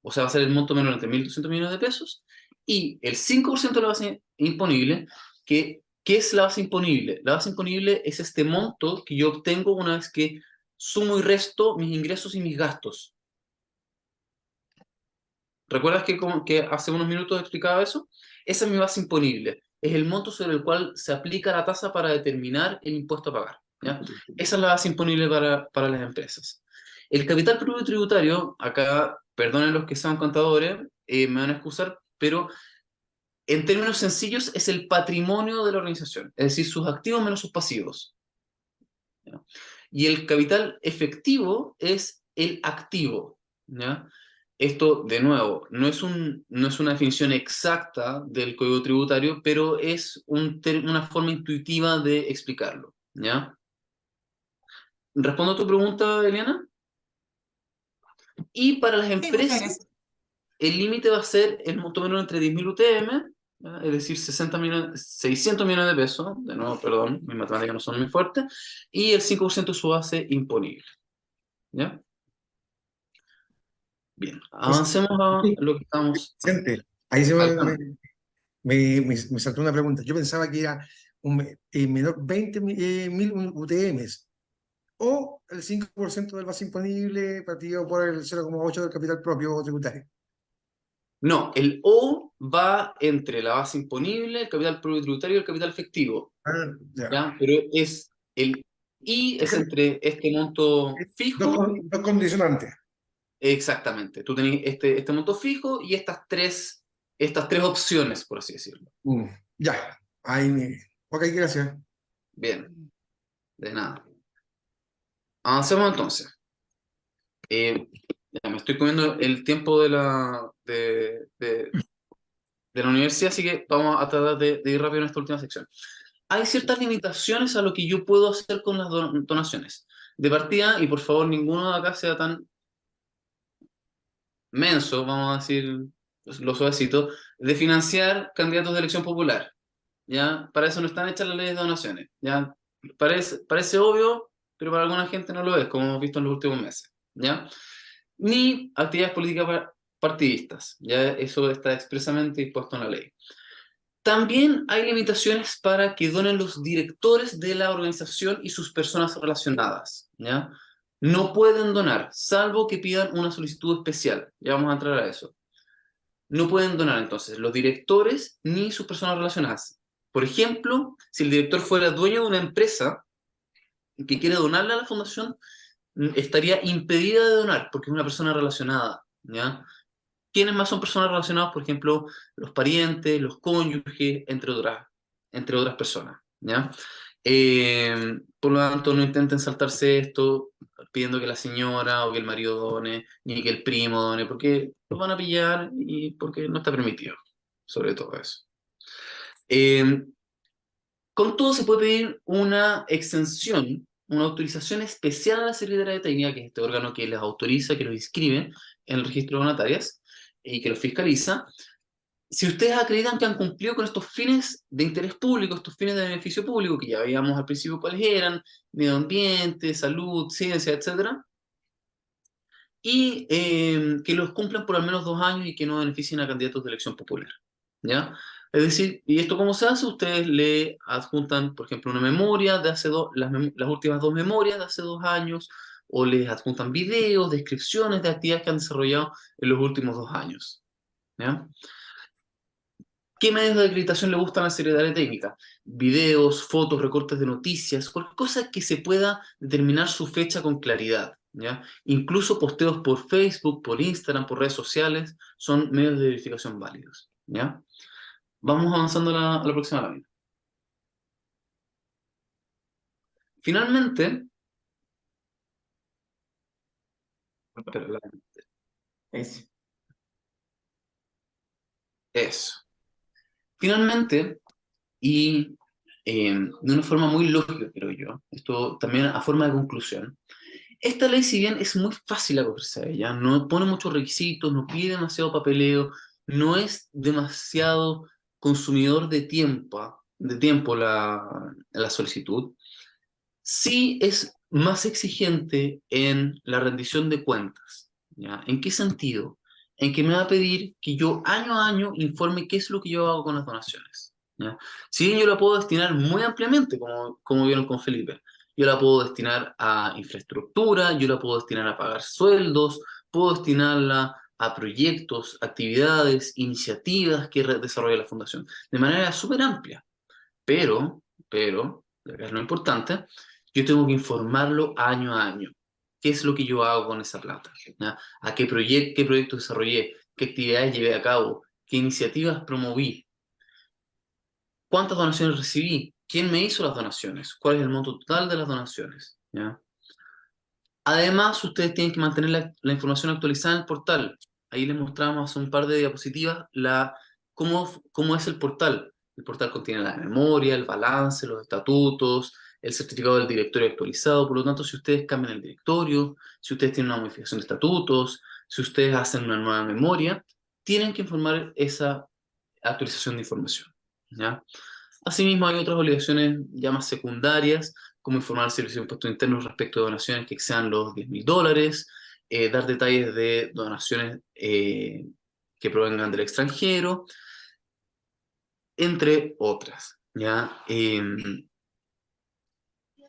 O sea, va a ser el monto menor entre 1.200 millones de pesos y el 5% de la base imponible, ¿qué es la base imponible? La base imponible es este monto que yo obtengo una vez que sumo y resto mis ingresos y mis gastos. ¿Recuerdas que hace unos minutos explicaba eso? Esa es mi base imponible. Es el monto sobre el cual se aplica la tasa para determinar el impuesto a pagar. ¿Ya? Esa es la base imponible para las empresas. El capital propio tributario, acá, perdonen los que sean contadores, me van a excusar, pero en términos sencillos es el patrimonio de la organización, es decir, sus activos menos sus pasivos. ¿Ya? Y el capital efectivo es el activo. ¿Ya? Esto, de nuevo, no es una definición exacta del código tributario, pero es una forma intuitiva de explicarlo. ¿Ya? ¿Respondo a tu pregunta, Eliana? Y para las Sí, muchas empresas, gracias. el límite va a ser el monto menor entre 10.000 UTM, ¿ya? Es decir, 600 millones de pesos, de nuevo, perdón, mis matemáticas no son muy fuertes, y el 5% de su base imponible. ¿Ya? Bien, avancemos a lo que estamos... Vicente, ahí Alejandro. me saltó una pregunta. Yo pensaba que era menor 20.000 UTMs o el 5% del base imponible partido por el 0,8 del capital propio tributario. No, el O va entre la base imponible, el capital propio tributario y el capital efectivo. Ah, ya. ¿Ya? Pero el I es entre este monto fijo. Dos condicionantes. Exactamente. Tú tenés este monto fijo y estas tres opciones, por así decirlo. Ya, ok, gracias. Bien, de nada. Avancemos entonces. Ya me estoy comiendo el tiempo de la universidad, así que vamos a tratar de ir rápido en esta última sección. Hay ciertas limitaciones a lo que yo puedo hacer con las donaciones. De partida, y por favor, ninguno de acá sea tan menso, vamos a decir lo suavecito, de financiar candidatos de elección popular. ¿Ya? Para eso no están hechas las leyes de donaciones. ¿Ya? Parece obvio, pero para alguna gente no lo es, como hemos visto en los últimos meses. ¿Ya? Ni actividades políticas partidistas. ¿Ya? Eso está expresamente dispuesto en la ley. También hay limitaciones para que donen los directores de la organización y sus personas relacionadas. ¿Ya? No pueden donar, salvo que pidan una solicitud especial. Ya vamos a entrar a eso. No pueden donar entonces los directores ni sus personas relacionadas. Por ejemplo, si el director fuera dueño de una empresa que quiere donarle a la fundación, estaría impedida de donar porque es una persona relacionada. ¿Ya? ¿Quiénes más son personas relacionadas? Por ejemplo, los parientes, los cónyuges, entre otras personas. ¿Ya? Por lo tanto, no intenten saltarse esto pidiendo que la señora o que el marido done, ni que el primo done, porque los van a pillar y porque no está permitido, sobre todo eso. Eh, con todo, se puede pedir una exención, una autorización especial a la Secretaría de Técnica, que es este órgano que les autoriza, que los inscribe en el registro de donatarias y que los fiscaliza. Si ustedes acreditan que han cumplido con estos fines de interés público, estos fines de beneficio público, que ya veíamos al principio cuáles eran, medio ambiente, salud, ciencia, etcétera, y que los cumplan por al menos 2 años y que no beneficien a candidatos de elección popular, ¿ya? Es decir, ¿y esto cómo se hace? Ustedes le adjuntan, por ejemplo, una memoria de hace las últimas 2 memorias de hace 2 años, o les adjuntan videos, descripciones de actividades que han desarrollado en los últimos 2 años, ¿ya? ¿Qué medios de acreditación le gustan a la Secretaría Técnica? Videos, fotos, recortes de noticias, cualquier cosa que se pueda determinar su fecha con claridad, ¿ya? Incluso posteos por Facebook, por Instagram, por redes sociales, son medios de verificación válidos, ¿ya? Vamos avanzando a la próxima lámina. Finalmente, espera, Eso. eso. Finalmente, y de una forma muy lógica, creo yo, esto también a forma de conclusión, esta ley, si bien es muy fácil acogerse a ella, no pone muchos requisitos, no pide demasiado papeleo, no es demasiado consumidor de tiempo la solicitud, sí es más exigente en la rendición de cuentas, ¿ya? ¿En qué sentido? En que me va a pedir que yo año a año informe qué es lo que yo hago con las donaciones, ¿ya? Si bien yo la puedo destinar muy ampliamente, como vieron con Felipe, yo la puedo destinar a infraestructura, yo la puedo destinar a pagar sueldos, puedo destinarla a proyectos, actividades, iniciativas que desarrolla la fundación, de manera súper amplia. Pero, y acá es lo importante, yo tengo que informarlo año a año. ¿Qué es lo que yo hago con esa plata? ¿Ya? ¿A qué proyectos desarrollé? ¿Qué actividades llevé a cabo? ¿Qué iniciativas promoví? ¿Cuántas donaciones recibí? ¿Quién me hizo las donaciones? ¿Cuál es el monto total de las donaciones? ¿Ya? Además, ustedes tienen que mantener la información actualizada en el portal. Ahí les mostramos hace un par de diapositivas cómo es el portal. El portal contiene la memoria, el balance, los estatutos, el certificado del directorio actualizado. Por lo tanto, si ustedes cambian el directorio, si ustedes tienen una modificación de estatutos, si ustedes hacen una nueva memoria, tienen que informar esa actualización de información, ¿ya? Asimismo, hay otras obligaciones ya más secundarias, como informar al Servicio de Impuestos Internos respecto de donaciones que excedan los $10.000, dar detalles de donaciones que provengan del extranjero, entre otras, ¿ya?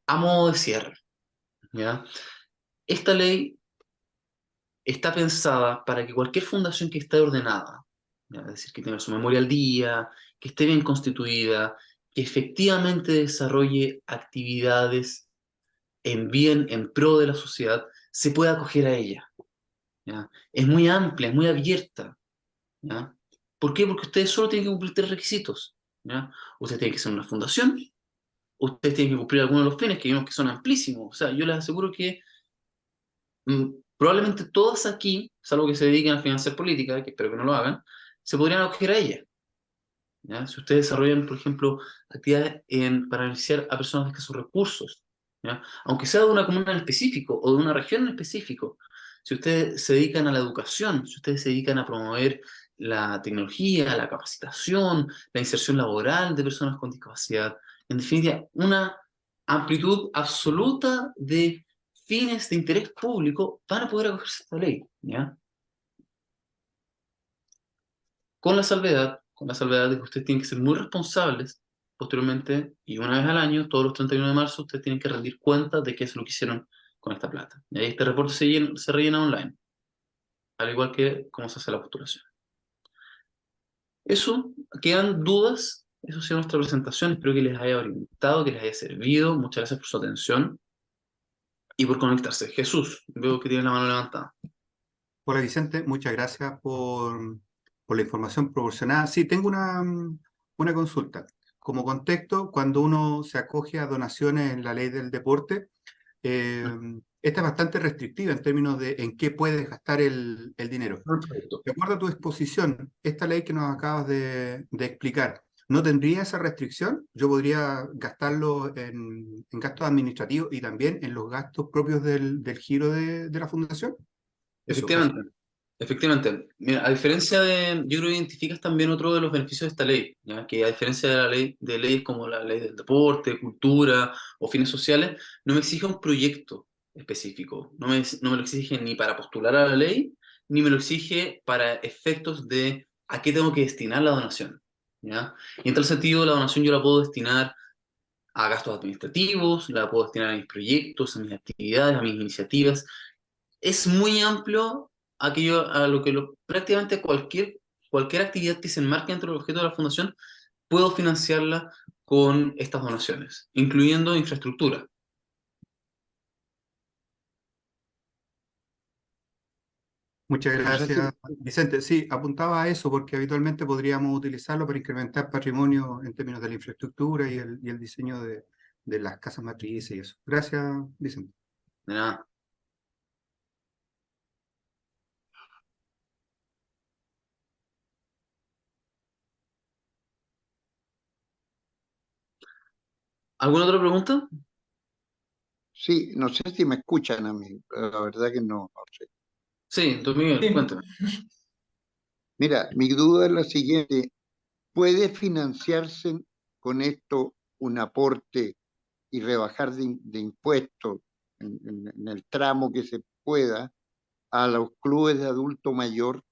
A modo de cierre, ¿ya? Esta ley está pensada para que cualquier fundación que esté ordenada, ¿ya? Es decir, que tenga su memoria al día, que esté bien constituida, que efectivamente desarrolle actividades en bien, en pro de la sociedad, se pueda acoger a ella, ¿ya? Es muy amplia, es muy abierta, ¿ya? ¿Por qué? Porque ustedes solo tienen que cumplir 3 requisitos, ¿ya? Ustedes tienen que ser una fundación, ustedes tienen que cumplir algunos de los fines que vimos que son amplísimos. O sea, yo les aseguro que probablemente todas aquí, salvo que se dediquen a financiar política, que espero que no lo hagan, se podrían acoger a ella, ¿ya? Si ustedes desarrollan, por ejemplo, actividades para beneficiar a personas de escasos recursos, ¿ya? Aunque sea de una comuna en específico o de una región en específico, si ustedes se dedican a la educación, si ustedes se dedican a promover la tecnología, la capacitación, la inserción laboral de personas con discapacidad, en definitiva, una amplitud absoluta de fines de interés público, van a poder acogerse a esta ley, ¿ya? Con la salvedad de que ustedes tienen que ser muy responsables posteriormente, y una vez al año, todos los 31 de marzo, ustedes tienen que rendir cuentas de qué es lo que hicieron con esta plata. Y ahí este reporte se rellena online, al igual que cómo se hace la postulación. Eso, ¿quedan dudas? Eso ha sido nuestra presentación. Espero que les haya orientado, que les haya servido. Muchas gracias por su atención y por conectarse. Jesús, veo que tiene la mano levantada. Hola Vicente, muchas gracias por la información proporcionada. Sí, tengo una consulta. como contexto, cuando uno se acoge a donaciones en la ley del deporte, esta es bastante restrictiva en términos de en qué puedes gastar el dinero. Perfecto. De acuerdo a tu exposición, esta ley que nos acabas de explicar, ¿no tendría esa restricción? Yo podría gastarlo en gastos administrativos y también en los gastos propios del giro de la fundación. Eso, gracias. Efectivamente, efectivamente. Mira, a diferencia de, yo creo que identificas también otro de los beneficios de esta ley, ¿ya? Que a diferencia de la ley, de leyes como la ley del deporte, cultura o fines sociales, no me exige un proyecto específico, no me lo exige ni para postular a la ley, ni me lo exige para efectos de a qué tengo que destinar la donación, ¿ya? Y en tal sentido, la donación yo la puedo destinar a gastos administrativos, la puedo destinar a mis proyectos, a mis actividades, a mis iniciativas. Es muy amplio aquello, a lo que prácticamente cualquier actividad que se enmarque dentro del objeto de la fundación, puedo financiarla con estas donaciones, incluyendo infraestructura. Muchas No sé si gracias, Vicente. Sí, apuntaba a eso porque habitualmente podríamos utilizarlo para incrementar patrimonio en términos de la infraestructura y el diseño de las casas matrices y eso. Gracias, Vicente. De nada. ¿Alguna otra pregunta? Sí, no sé si me escuchan a mí, pero la verdad que no sé. Sí, don Miguel, Sí. cuéntame. Mira, mi duda es la siguiente. ¿Puede financiarse con esto un aporte y rebajar de impuestos en el tramo que se pueda a los clubes de adulto mayor?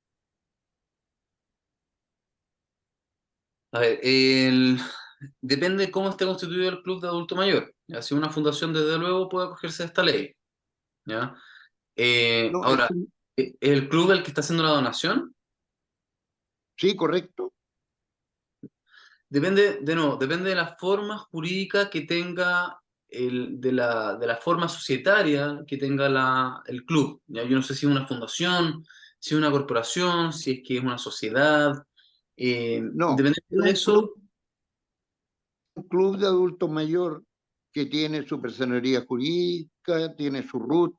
A ver, depende de cómo esté constituido el club de adulto mayor. ¿Ya? Si una fundación, desde luego, puede acogerse a esta ley. ¿Ya? No, Ahora, ¿el club el que está haciendo la donación? sí, correcto. Depende de la forma jurídica que tenga, de la forma societaria que tenga el club. ¿Ya? Yo no sé si es una fundación, si es una corporación, si es que es una sociedad. No, Dependiendo es de eso, un club de adulto mayor que tiene su personería jurídica, tiene su RUT,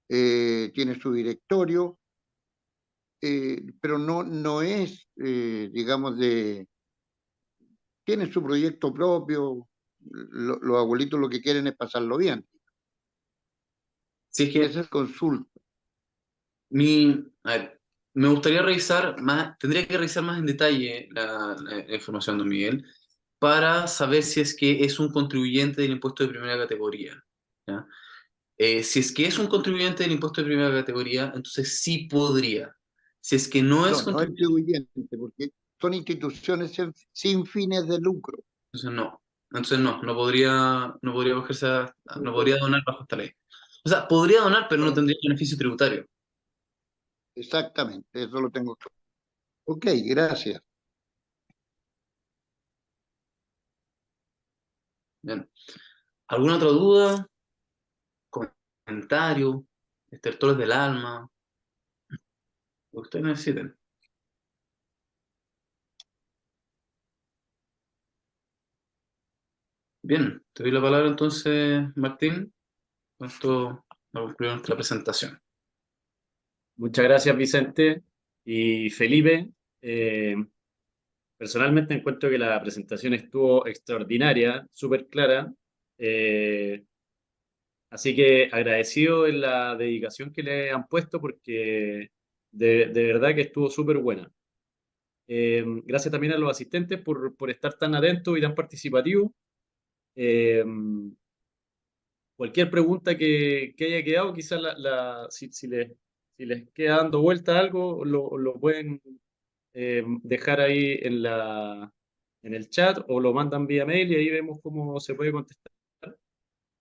tiene su directorio, pero no es, digamos, tiene su proyecto propio. Los abuelitos lo que quieren es pasarlo bien. si es que Esa es consulta. a ver, me gustaría revisar más, tendría que revisar más en detalle la información, don Miguel, para saber si es que es un contribuyente del impuesto de primera categoría. ¿Ya? Si es que es un contribuyente del impuesto de primera categoría, entonces sí podría. Si es que no es No es contribuyente, contribuyente, porque son instituciones sin fines de lucro. entonces no. Entonces no podría no podría donar bajo esta ley. O sea, podría donar, pero no Bueno, tendría beneficio tributario. exactamente, eso lo tengo claro. Ok, gracias. Bien. ¿Alguna otra duda? ¿Comentario? ¿Estertores del alma? Lo que ustedes necesiten. Bien, te doy la palabra entonces, Martín. Con esto va a concluir nuestra presentación. Muchas gracias, Vicente y Felipe. Personalmente encuentro que la presentación estuvo extraordinaria, súper clara. Eh, Así que agradecido en la dedicación que le han puesto porque de verdad que estuvo súper buena. Gracias también a los asistentes por estar tan atentos y tan participativos. Eh, Cualquier pregunta que haya quedado, quizás si les queda dando vuelta algo, lo pueden dejar ahí en el chat o lo mandan vía mail y ahí vemos cómo se puede contestar.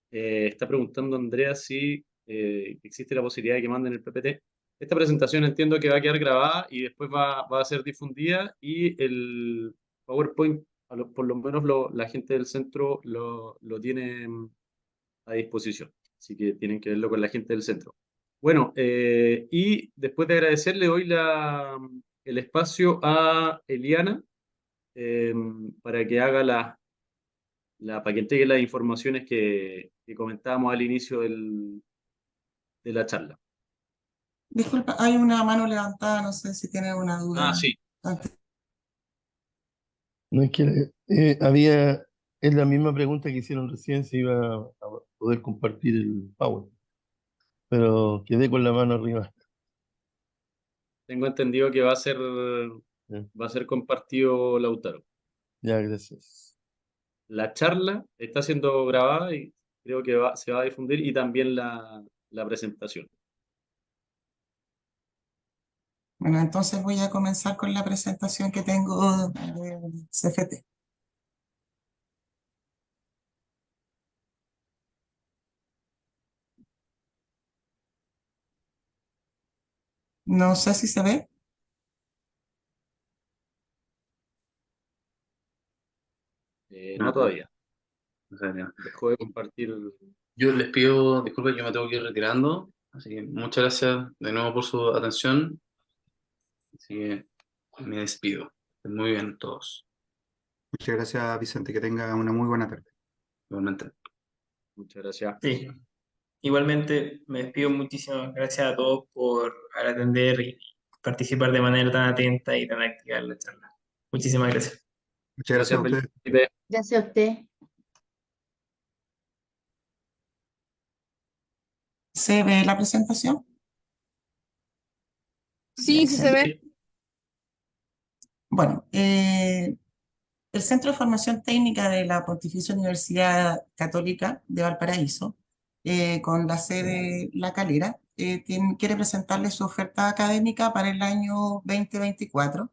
Está preguntando Andrea si existe la posibilidad de que manden el PPT. Esta presentación entiendo que va a quedar grabada y después va a ser difundida y el PowerPoint, por lo menos la gente del centro lo tiene a disposición. Así que tienen que verlo con la gente del centro. Bueno, y después de agradecer, le doy el espacio a Eliana para que haga para que entregue las informaciones que comentábamos al inicio de la charla. Disculpa, hay una mano levantada, no sé si tiene una duda. Sí. No es que es la misma pregunta que hicieron recién, si iba a poder compartir el PowerPoint, pero quedé con la mano arriba. Tengo entendido que va a ser compartido, Lautaro. Ya, gracias. La charla está siendo grabada y creo que se va a difundir, y también la presentación. Bueno, entonces voy a comenzar con la presentación que tengo de CFT. No sé si se ve. No todavía. O sea, ya. Dejó de compartir. Yo les pido disculpas, yo me tengo que ir retirando, así que muchas gracias de nuevo por su atención. Así que me despido. Muy bien todos. Muchas gracias, Vicente, que tenga una muy buena tarde. Igualmente. Muchas gracias. Sí. Igualmente, me despido. Muchísimas gracias a todos por atender y participar de manera tan atenta y tan activa en la charla. Muchísimas gracias. Muchas gracias a ustedes. Felipe. Gracias a usted. ¿Se ve la presentación? Sí, sí se ve. Bueno, el Centro de Formación Técnica de la Pontificia Universidad Católica de Valparaíso, con la sede La Calera, quiere presentarle su oferta académica para el año 2024.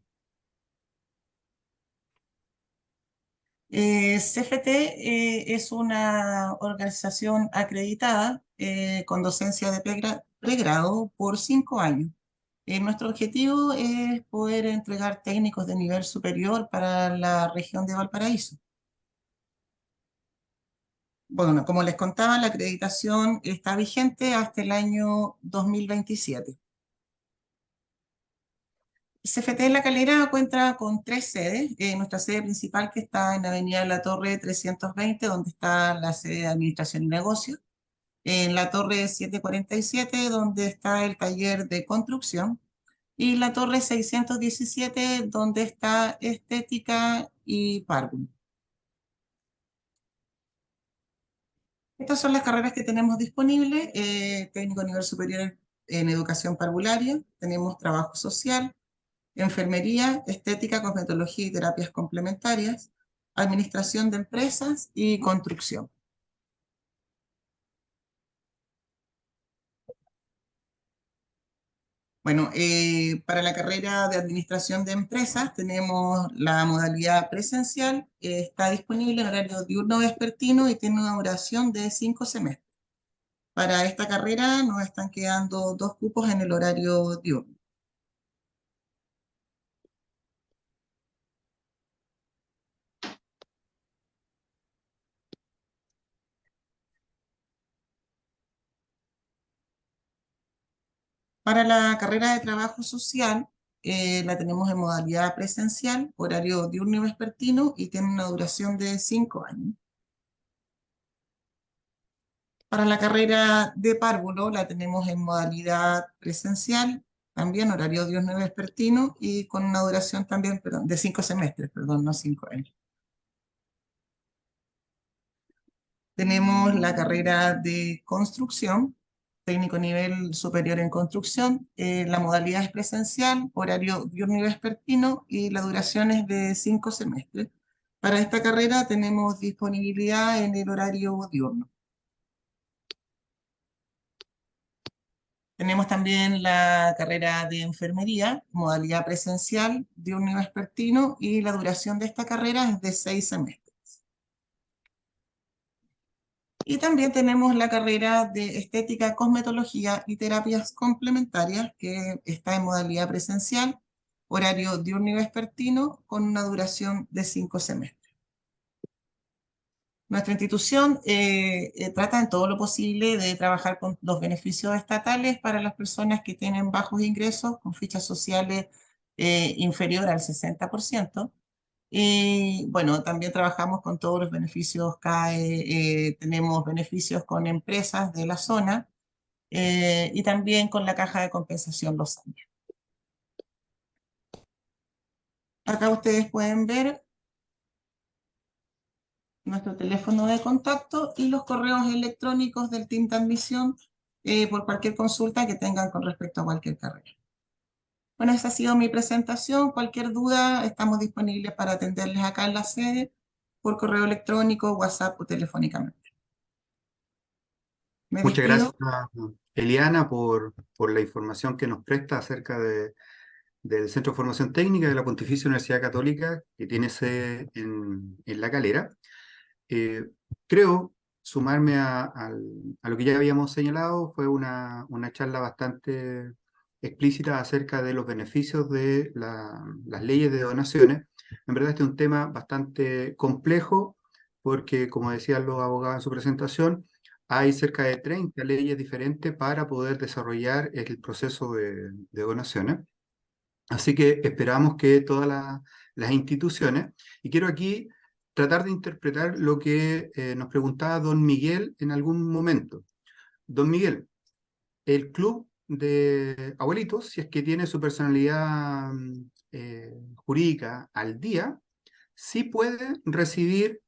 CFT es una organización acreditada con docencia de pregrado por 5 años. Nuestro objetivo es poder entregar técnicos de nivel superior para la región de Valparaíso. Bueno, como les contaba, la acreditación está vigente hasta el año 2027. CFT La Calera cuenta con 3 sedes. Nuestra sede principal, que está en Avenida La Torre 320, donde está la sede de Administración y Negocios. En la Torre 747, donde está el taller de construcción. Y la Torre 617, donde está Estética y Párvulo. Estas son las carreras que tenemos disponibles. Técnico a nivel superior en educación parvularia. Tenemos trabajo social, enfermería, estética, cosmetología y terapias complementarias, administración de empresas y construcción. Bueno, para la carrera de administración de empresas tenemos la modalidad presencial, está disponible en horario diurno vespertino y tiene una duración de 5 semestres. Para esta carrera nos están quedando 2 cupos en el horario diurno. Para la carrera de trabajo social, la tenemos en modalidad presencial, horario diurno y vespertino, y tiene una duración de 5 años. Para la carrera de párvulo la tenemos en modalidad presencial, también horario diurno y vespertino, y con una duración también, de 5 semestres, no 5 años. Tenemos la carrera de construcción, técnico nivel superior en construcción. La modalidad es presencial, horario diurno y vespertino, y la duración es de 5 semestres. Para esta carrera tenemos disponibilidad en el horario diurno. Tenemos también la carrera de enfermería, modalidad presencial, diurno y vespertino, y la duración de esta carrera es de 6 semestres. Y también tenemos la carrera de estética, cosmetología y terapias complementarias, que está en modalidad presencial, horario diurno y vespertino, con una duración de 5 semestres. Nuestra institución trata en todo lo posible de trabajar con los beneficios estatales para las personas que tienen bajos ingresos, con fichas sociales inferior al 60%. Y bueno, también trabajamos con todos los beneficios CAE, tenemos beneficios con empresas de la zona y también con la caja de compensación Los Andes. Acá ustedes pueden ver nuestro teléfono de contacto y los correos electrónicos del Team de Admisión por cualquier consulta que tengan con respecto a cualquier carrera. Bueno, esa ha sido mi presentación. Cualquier duda, estamos disponibles para atenderles acá en la sede por correo electrónico, WhatsApp o telefónicamente. Me Muchas despido. gracias, Eliana, por la información que nos presta acerca del Centro de Formación Técnica de la Pontificia Universidad Católica, que tiene sede en La Calera. Creo sumarme a lo que ya habíamos señalado. Fue una charla bastante explícita acerca de los beneficios de las leyes de donaciones. En verdad este es un tema bastante complejo porque, como decían los abogados en su presentación, hay cerca de 30 leyes diferentes para poder desarrollar el proceso de donaciones. Así que esperamos que todas las instituciones, y quiero aquí tratar de interpretar lo que nos preguntaba don Miguel en algún momento. Don Miguel, el club de abuelitos, si es que tiene su personalidad jurídica al día, sí puede recibir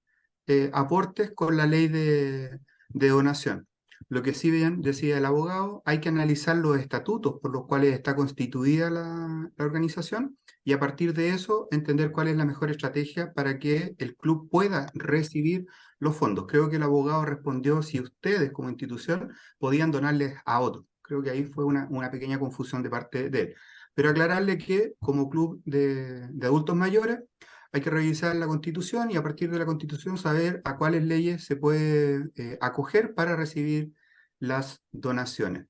aportes con la ley de donación. Lo que sí bien decía el abogado, hay que analizar los estatutos por los cuales está constituida la organización y a partir de eso entender cuál es la mejor estrategia para que el club pueda recibir los fondos. Creo que el abogado respondió si ustedes como institución podían donarles a otros. Creo que ahí fue una pequeña confusión de parte de él. Pero aclararle que como club de adultos mayores hay que revisar la Constitución y a partir de la Constitución saber a cuáles leyes se puede acoger para recibir las donaciones.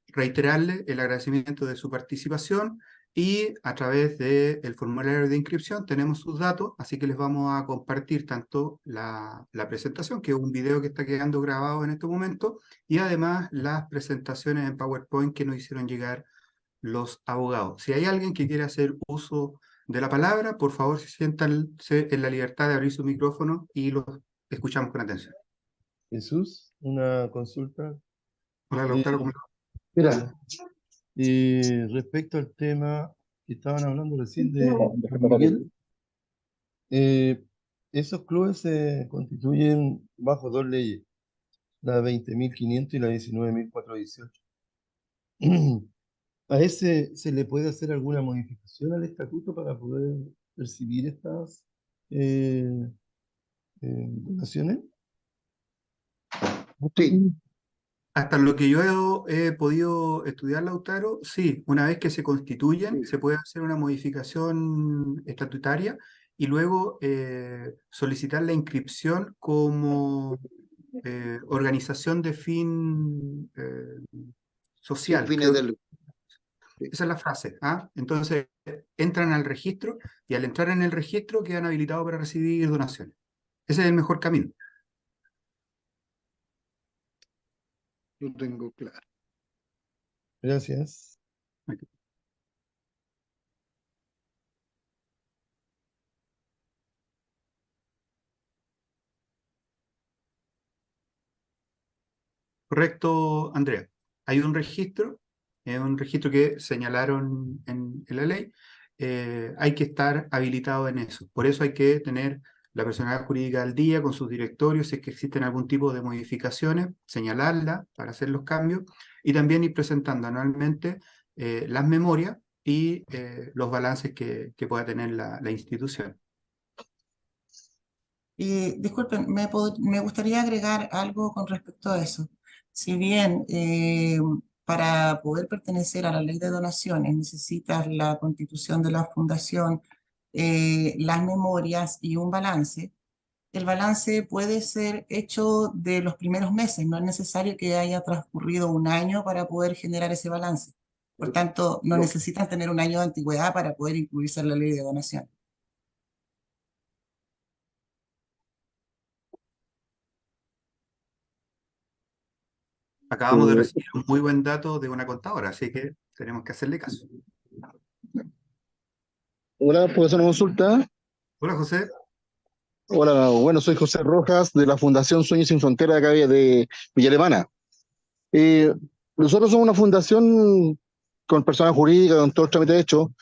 Reiterarle el agradecimiento de su participación y a través del formulario de inscripción tenemos sus datos, así que les vamos a compartir tanto la presentación, que es un video que está quedando grabado en este momento, y además las presentaciones en PowerPoint que nos hicieron llegar los abogados. Si hay alguien que quiera hacer uso de la palabra, por favor, siéntanse en la libertad de abrir su micrófono y los escuchamos con atención. Jesús, una consulta. Hola, Lautaro, ¿cómo Mira, respecto al tema que estaban hablando recién de Miguel, esos clubes se constituyen bajo dos leyes, la 20.500 y la 19.418. ¿A ese se le puede hacer alguna modificación al estatuto para poder percibir estas donaciones? Sí, Hasta lo que yo he podido estudiar, Lautaro, sí, una vez que se constituyen, se puede hacer una modificación estatutaria y luego solicitar la inscripción como organización de fin sin social. fines Creo de que lucro. Sí. esa es la frase. ¿Ah? Entonces, entran al registro y al entrar en el registro quedan habilitados para recibir donaciones. Ese es el mejor camino. Lo tengo claro. Gracias. Correcto, Andrea. Hay un registro, es un registro que señalaron en la ley. Hay que estar habilitado en eso. Por eso hay que tener la personalidad jurídica al día con sus directorios, si es que existen algún tipo de modificaciones, señalarla para hacer los cambios y también ir presentando anualmente las memorias y los balances que pueda tener la institución. Disculpen, me gustaría agregar algo con respecto a eso. Si bien para poder pertenecer a la ley de donaciones necesitas la constitución de la fundación, las memorias y un balance, el balance puede ser hecho de los primeros meses, no es necesario que haya transcurrido un año para poder generar ese balance. Por tanto, no necesitan tener un año de antigüedad para poder incluirse en la ley de donación. Acabamos de recibir un muy buen dato de una contadora, así que tenemos que hacerle caso. Hola, ¿puedo hacer una consulta? Hola, José. Hola, bueno, soy José Rojas de la Fundación Sueños Sin Frontera de acá de Villa Alemana. Eh, Nosotros somos una fundación con personas jurídicas, con todo el trámite hecho,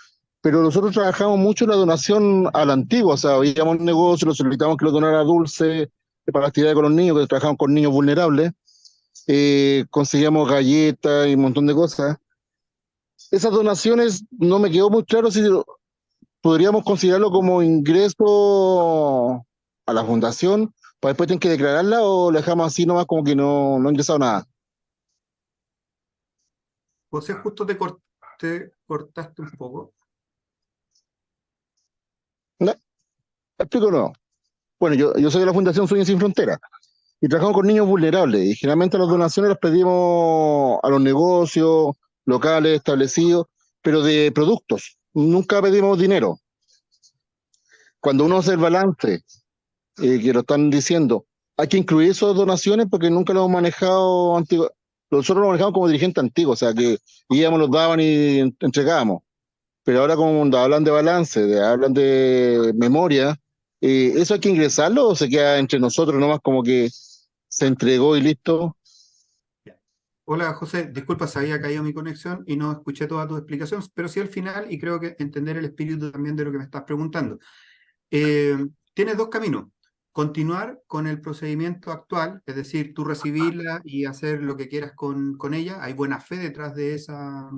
pero nosotros trabajamos mucho en la donación a la antigua, o sea, veíamos un negocio, lo solicitamos que lo donara Dulce para actividades con los niños, que trabajamos con niños vulnerables, conseguíamos galletas y un montón de cosas. Esas donaciones no me quedó muy claro si podríamos considerarlo como ingreso a la fundación, para después tener que declararla o lo dejamos así nomás como que no ha ingresado nada. José, justo te cortaste un poco. ¿No? Explico no. Bueno, yo soy de la Fundación Sueños Sin Frontera y trabajamos con niños vulnerables y generalmente las donaciones las pedimos a los negocios locales establecidos, pero de productos. Nunca pedimos dinero. Cuando uno hace el balance, que lo están diciendo, hay que incluir esas donaciones porque nunca lo hemos manejado antiguo. Nosotros lo manejamos como dirigente antiguo, o sea que íbamos, los daban y entregábamos. Pero ahora como hablan de balance, hablan de memoria, ¿eso hay que ingresarlo o se queda entre nosotros nomás como que se entregó y listo? Hola, José. Disculpa, se había caído mi conexión y no escuché toda tu explicación, pero sí al final, y creo que entender el espíritu también de lo que me estás preguntando. Tienes dos caminos. Continuar con el procedimiento actual, es decir, tú recibirla y hacer lo que quieras con ella. Hay buena fe detrás de esa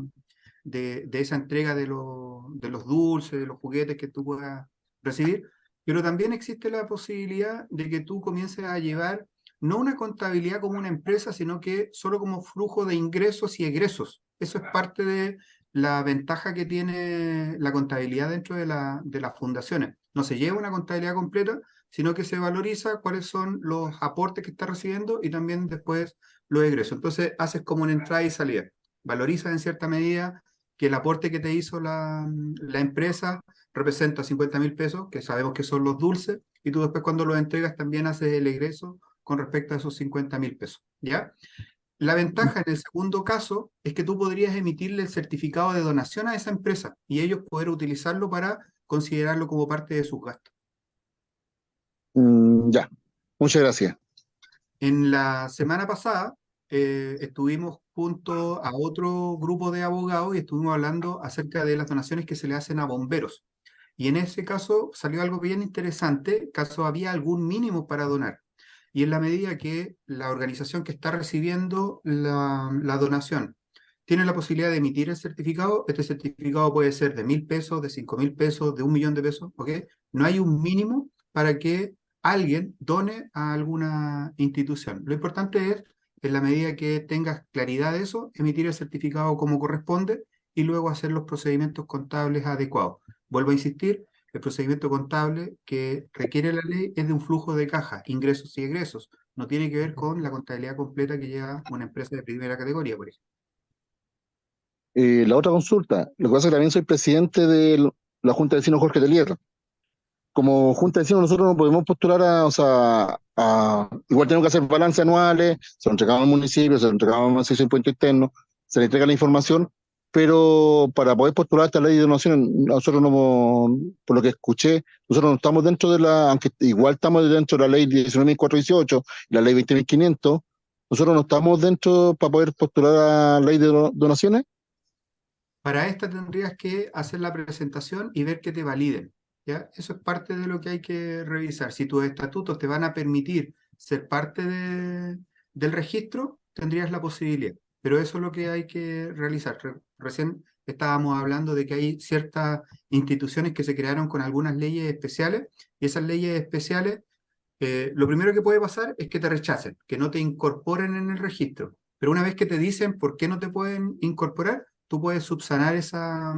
entrega de los dulces, de los juguetes que tú puedas recibir, pero también existe la posibilidad de que tú comiences a llevar no una contabilidad como una empresa, sino que solo como flujo de ingresos y egresos. Eso es parte de la ventaja que tiene la contabilidad dentro de las fundaciones. No se lleva una contabilidad completa, sino que se valoriza cuáles son los aportes que está recibiendo y también después los egresos. Entonces haces como una entrada y salida. Valorizas en cierta medida que el aporte que te hizo la empresa representa 50.000 pesos, que sabemos que son los dulces, y tú después cuando los entregas también haces el egreso con respecto a esos 50.000 pesos, ¿ya? La ventaja en el segundo caso es que tú podrías emitirle el certificado de donación a esa empresa y ellos poder utilizarlo para considerarlo como parte de sus gastos. Ya, muchas gracias. En la semana pasada estuvimos junto a otro grupo de abogados y estuvimos hablando acerca de las donaciones que se le hacen a bomberos. Y en ese caso salió algo bien interesante, caso había algún mínimo para donar. Y en la medida que la organización que está recibiendo la donación tiene la posibilidad de emitir el certificado, este certificado puede ser de 1.000 pesos, de 5.000 pesos, de 1.000.000 de pesos, ¿ok? No hay un mínimo para que alguien done a alguna institución. Lo importante es, en la medida que tengas claridad de eso, emitir el certificado como corresponde y luego hacer los procedimientos contables adecuados. Vuelvo a insistir, el procedimiento contable que requiere la ley es de un flujo de caja, ingresos y egresos. No tiene que ver con la contabilidad completa que lleva una empresa de primera categoría, por ejemplo. La otra consulta, lo que pasa es que también soy presidente de la Junta de Vecinos Jorge Telier. Como Junta de Vecinos nosotros no podemos postular igual tenemos que hacer balances anuales, se lo entregamos al municipio, se lo entregamos al Servicio de Impuesto Interno, se le entrega la información, pero para poder postular esta ley de donaciones, nosotros no, por lo que escuché, nosotros no estamos dentro de aunque igual estamos dentro de la ley 19.418 y la ley 20.500, nosotros no estamos dentro para poder postular a la ley de donaciones. Para esta tendrías que hacer la presentación y ver que te validen, ¿ya? Eso es parte de lo que hay que revisar. Si tus estatutos te van a permitir ser parte del registro, tendrías la posibilidad. Pero eso es lo que hay que realizar. Recién estábamos hablando de que hay ciertas instituciones que se crearon con algunas leyes especiales y esas leyes especiales, lo primero que puede pasar es que te rechacen, que no te incorporen en el registro. Pero una vez que te dicen por qué no te pueden incorporar, tú puedes subsanar esa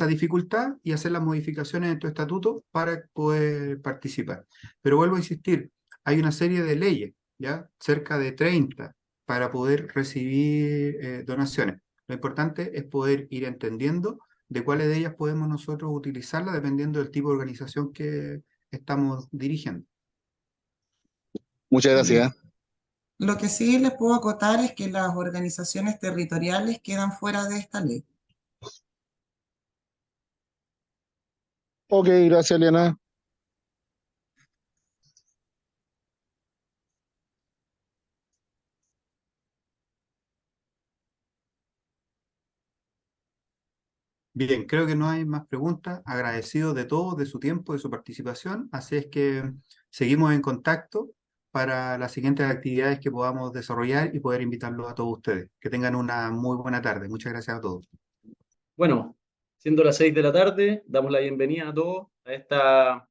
dificultad y hacer las modificaciones en tu estatuto para poder participar. Pero vuelvo a insistir, hay una serie de leyes, ¿ya? Cerca de 30, para poder recibir donaciones. Lo importante es poder ir entendiendo de cuáles de ellas podemos nosotros utilizarlas dependiendo del tipo de organización que estamos dirigiendo. Muchas gracias. Lo que sí les puedo acotar es que las organizaciones territoriales quedan fuera de esta ley. Ok, gracias, Eliana. Bien, creo que no hay más preguntas. Agradecido de todo, de su tiempo, de su participación. Así es que seguimos en contacto para las siguientes actividades que podamos desarrollar y poder invitarlos a todos ustedes. Que tengan una muy buena tarde. Muchas gracias a todos. Bueno, siendo las 6 de la tarde, damos la bienvenida a todos a esta